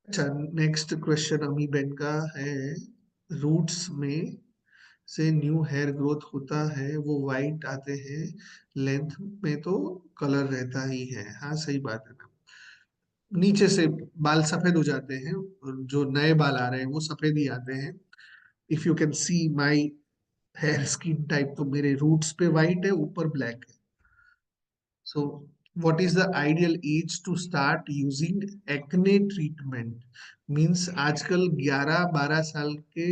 अच्छा, नेक्स्ट क्वेश्चन अमी बेन का है, रूट्स में से न्यू हेयर ग्रोथ होता है, वो वाइट आते हैं, लेंथ में तो कलर रहता ही है। हाँ सही बात है मैम, नीचे से बाल सफेद हो जाते हैं, और जो नए बाल आ रहे हैं वो सफेद ही आते हैं। If you can see my hair skin type, तो मेरे रूट्स पे वाइट है, ऊपर ब्लैक है। So, what is the ideal age to start using acne treatment? Means आजकल 11-12 साल के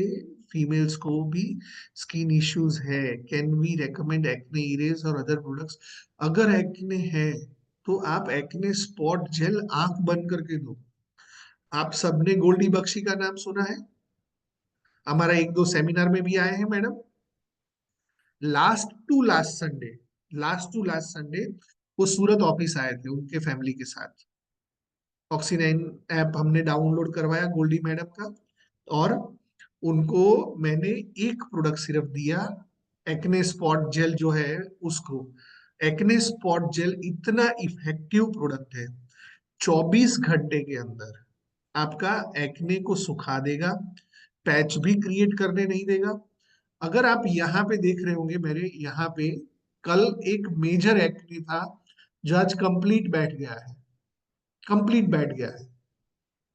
फीमेल्स को भी स्किन इश्यूज है। Can we recommend acne erase और अदर प्रोडक्ट्स? अगर एक्ने है तो आप एक्ने स्पॉट जेल आंख बंद करके दो। आप सबने गोल्डी बख्शी का नाम सुना है, हमारा 1-2 सेमिनार में भी आए हैं madam. Last to last Sunday वो सूरत ऑफिस आए थे उनके फैमिली के साथ। ऑक्सीनाइन ऐप हमने डाउनलोड करवाया गोल्डी मैडम का, और उनको मैंने एक प्रोडक्ट सिर्फ दिया, एक्ने स्पॉट जेल जो है उसको। एक्ने स्पॉट जेल इतना इफेक्टिव प्रोडक्ट है, 24 घंटे के अंदर आपका एक्ने को सुखा देगा, पैच भी क्रिएट करने नहीं देगा। अगर आप यहाँ पे देख रहे होंगे, मेरे यहाँ पे कल एक मेजर एक्ने था जो आज कंप्लीट बैठ गया है, कंप्लीट बैठ गया है,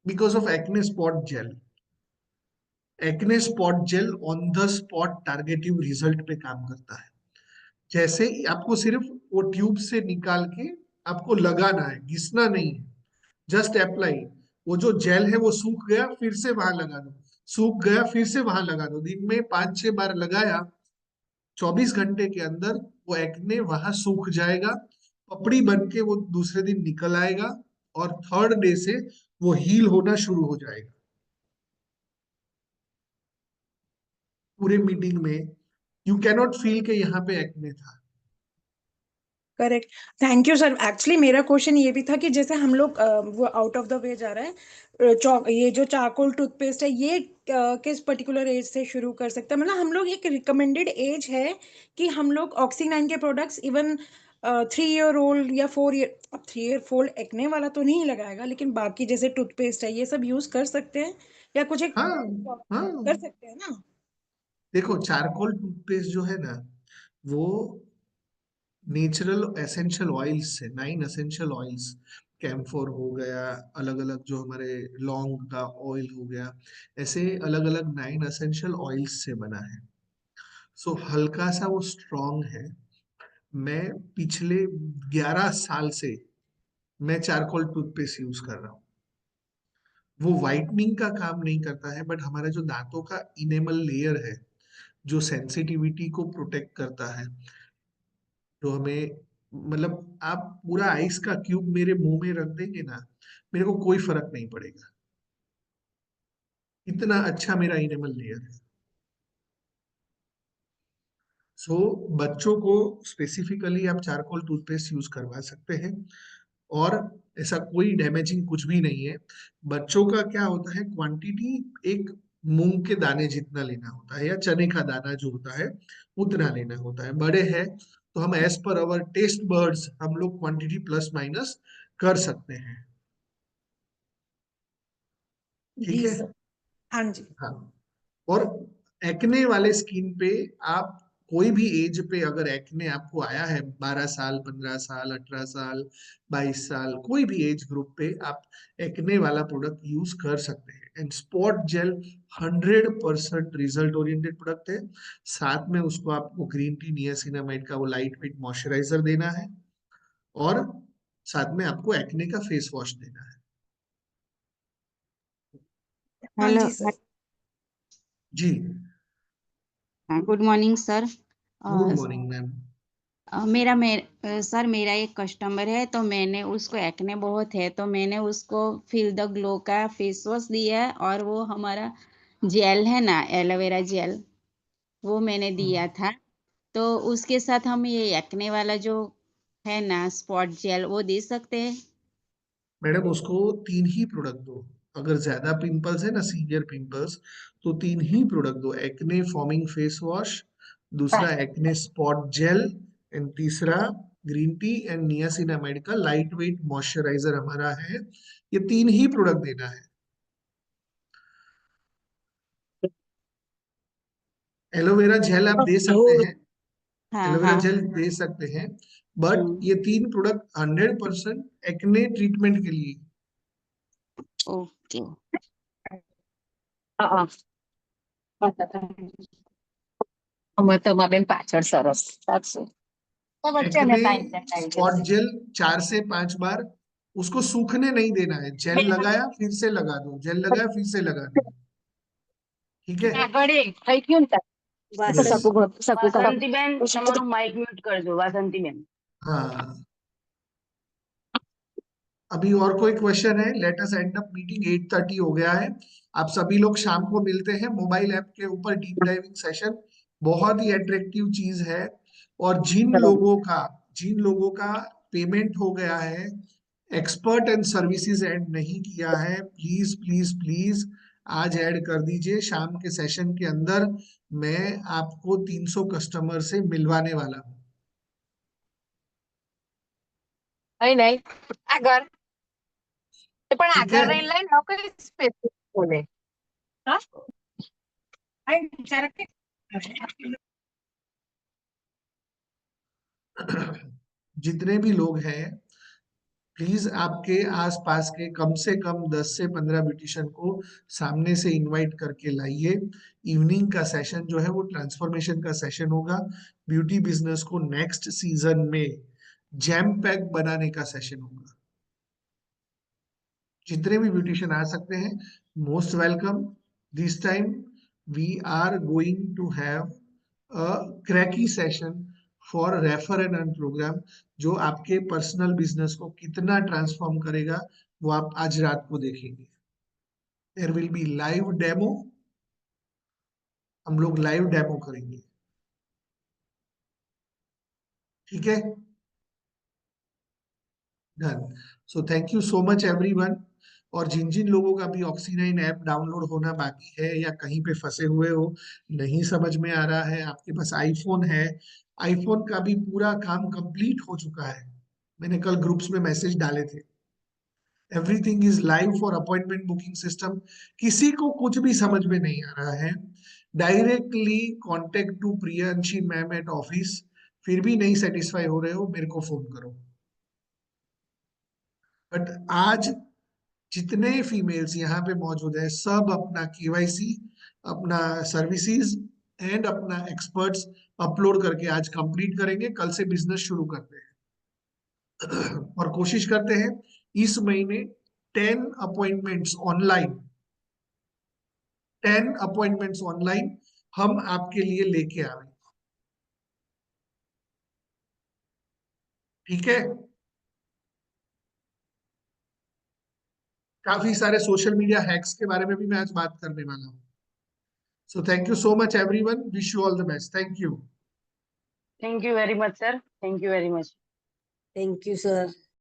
because of acne spot gel. Acne spot gel on the spot targeted result पे काम करता है। जैसे आपको सिर्फ वो ट्यूब से निकाल के आपको लगाना है, घिसना नहीं है, जस्ट अप्लाई। वो जो जेल है वो सूख गया, फिर से वहां लगा दो, सूख गया, फिर से वहां लगा दो। दिन में 5-6 बार लगाया, 24 घंटे के अंदर वो एक्ने वहां सूख जाएगा, पपड़ी बन के वो दूसरे दिन निकल आएगा, और थर्ड डे से वो हील होना शुरू हो जाएगा। पूरे मीटिंग में यू कैनॉट फील के यहाँ पे एक्ने था। Correct, thank you sir. Actually मेरा क्वेश्चन ये भी था कि जैसे हम लोग वो आउट ऑफ द वे जा रहा है, ये जो चारकोल टूथपेस्ट है ये किस पर्टिकुलर एज से शुरू कर सकते हैं? मतलब हम लोग एक रिकमेंडेड एज है कि हम लोग ऑक्सी-9 के प्रोडक्ट्स इवन 3 ईयर ओल्ड या 4 ईयर, अब 3 ईयर ओल्ड एक्ने वाला तो नहीं लगाएगा, लेकिन बाकी जैसे टूथपेस्ट है ये सब यूज कर सकते हैं या कुछ एक हाँ हाँ, कर सकते हैं ना? देखो चारकोल टूथपेस्ट जो है ना, वो नेचुरल एसेंशियल ऑयल्स से, 9 एसेंशियल ऑयल्स, कैम्फोर हो गया, अलग अलग जो हमारे लौंग का ऑयल हो गया, ऐसे अलग अलग 9 एसेंशियल ऑयल्स से बना है। सो हल्का सा वो स्ट्रॉन्ग है। मैं पिछले 11 साल से मैं चारकोल टूथपेस्ट यूज कर रहा हूँ। वो वाइटनिंग का काम नहीं करता है, बट हमारा जो दांतों का इनेमल लेयर है, जो सेंसिटिविटी को प्रोटेक्ट करता है, जो हमें, मतलब आप पूरा आइस का क्यूब मेरे मुंह में रख देंगे ना, मेरे को कोई फर्क नहीं पड़ेगा, इतना अच्छा मेरा इनेमल लेयर है। सो बच्चों को स्पेसिफिकली आप चारकोल टूथपेस्ट यूज करवा सकते हैं, और ऐसा कोई डैमेजिंग कुछ भी नहीं है। बच्चों का क्या होता है, क्वांटिटी एक मूंग के दाने जितना लेना होता है, या चने का दाना जो होता है उतना लेना होता है। बड़े हैं तो हम एज पर अवर टेस्ट बर्ड्स हम लोग क्वांटिटी प्लस माइनस कर सकते हैं। ठीक जी है। सर। हाँ जी। हाँ, और एक्ने वाले स्किन पे आप कोई भी एज पे अगर एक्ने आपको आया है, 12 साल, 15 साल, 18 साल, 22 साल, कोई भी एज ग्रुप पे आप एक्ने वाला प्रोडक्ट यूज कर सकते हैं। And spot gel 100% result oriented product है। साथ में उसको आपको ग्रीन टी नियासिनामाइड का वो लाइट वेट मॉइस्चराइजर देना है, और साथ में आपको एक्ने का फेस वॉश देना है। हाँ हेलो, जी सर। जी, good morning sir. Good morning ma'am. Sir मेरा एक कस्टमर है, तो मैंने उसको एक्ने बहुत है, तो मैंने उसको फील द ग्लो का फेस वॉश दिया है, और वो हमारा जेल है ना, एलोवेरा जेल, वो मैंने दिया था। तो उसके साथ हम ये एक्ने वाला जो है ना स्पॉट जेल, वो दे सकते हैं? मैडम उसको 3 ही प्रोडक्ट दो। अगर ज्यादा पिंपल्स है ना, सीवियर पिंपल्स, तो 3 ही प्रोडक्ट दो। एक्ने फॉर्मिंग फेस वॉश, दूसरा एक्ने स्पॉट जेल, एंड तीसरा ग्रीन टी एंड नियासिनामाइड का लाइट वेट मॉइस्चराइजर हमारा है। ये 3 ही प्रोडक्ट देना है। एलोवेरा जेल आप दे सकते हैं, हाँ एलोवेरा हाँ जेल दे सकते हैं, बट ये 3 प्रोडक्ट 100% एक्ने ट्रीटमेंट के लिए। ओके તમારા બેન પાછળ સરસ સાચું તો વચ્ચે ને एक्ने ટાઈમ स्पॉट जेल 4 से 5 बार, उसको सूखने नहीं देना है। जेल लगाया फिर से लगा दो, जेल लगाया फिर से लगा दो, ठीक है? આગળ થઈ ગયું ને वासंती Yes. શકું વાસંતીબેન તમારું માઇક મ્યુટ કરજો વાસંતીબેન। हाँ, अभी और कोई क्वेश्चन है? Let us and up meeting, 8:30 हो गया है। आप सभी लोग शाम को मिलते हैं, मोबाइल ऐप के ऊपर डीप डाइविंग सेशन बहुत ही अट्रैक्टिव चीज है। और जिन लोगों का पेमेंट हो गया है, एक्सपर्ट एंड सर्विसेज ऐड नहीं किया है, प्लीज प्लीज प्लीज आज ऐड कर दीजिए। शाम के सेशन के अंदर मैं आपको 300 कस्टमर से मिलवाने वाला हूँ। નહીં નહીં આગળ પણ ठीक આગળ है? રહી લઈને ન કઈ સ્પેસિફિક બોલે હા આ વિચાર કે जितने भी लोग हैं, प्लीज आपके आसपास के कम से कम 10 से 15 ब्यूटिशियन को सामने से इनवाइट करके लाइए। इवनिंग का सेशन जो है वो ट्रांसफॉर्मेशन का सेशन होगा। ब्यूटी बिजनेस को नेक्स्ट सीजन में जैम पैक बनाने का सेशन होगा। जितने भी ब्यूटिशियन आ सकते हैं, most welcome. This time we are going to have a cracky session for refer and earn programme, जो आपके पर्सनल बिजनेस को कितना ट्रांसफॉर्म करेगा वो आप आज रात को देखेंगे। There will be live demo, हम लोग लाइव डेमो करेंगे, ठीक है? Done. So thank you so much everyone. और जिन जिन लोगों का भी ऑक्सी9 ऐप डाउनलोड होना बाकी है या कहीं पे फंसे हुए हो, नहीं समझ में आ रहा है, आपके पास आईफोन है, आईफोन का भी पूरा काम कंप्लीट हो चुका है। मैंने कल ग्रुप्स में मैसेज डाले थे। Everything is live for appointment booking system. किसी को कुछ भी समझ में नहीं आ रहा है, directly contact to Priyanshi ma'am at office. फिर भी नहीं सेटिस्फाई हो रहे हो, मेरे को फोन करो। बट आज जितने फीमेल्स यहाँ पे मौजूद है, सब अपना केवाईसी, अपना सर्विसेज एंड अपना एक्सपर्ट्स अपलोड करके आज कंप्लीट करेंगे। कल से बिजनेस शुरू करते हैं और कोशिश करते हैं इस महीने 10 अपॉइंटमेंट्स ऑनलाइन, 10 अपॉइंटमेंट्स ऑनलाइन हम आपके लिए लेके आए, ठीक है? काफी सारे सोशल मीडिया हैक्स के बारे में भी मैं आज बात करने वाला हूँ। सो thank you so much everyone, wish you all the best. Thank you thank you very much sir, thank you very much. Thank you sir.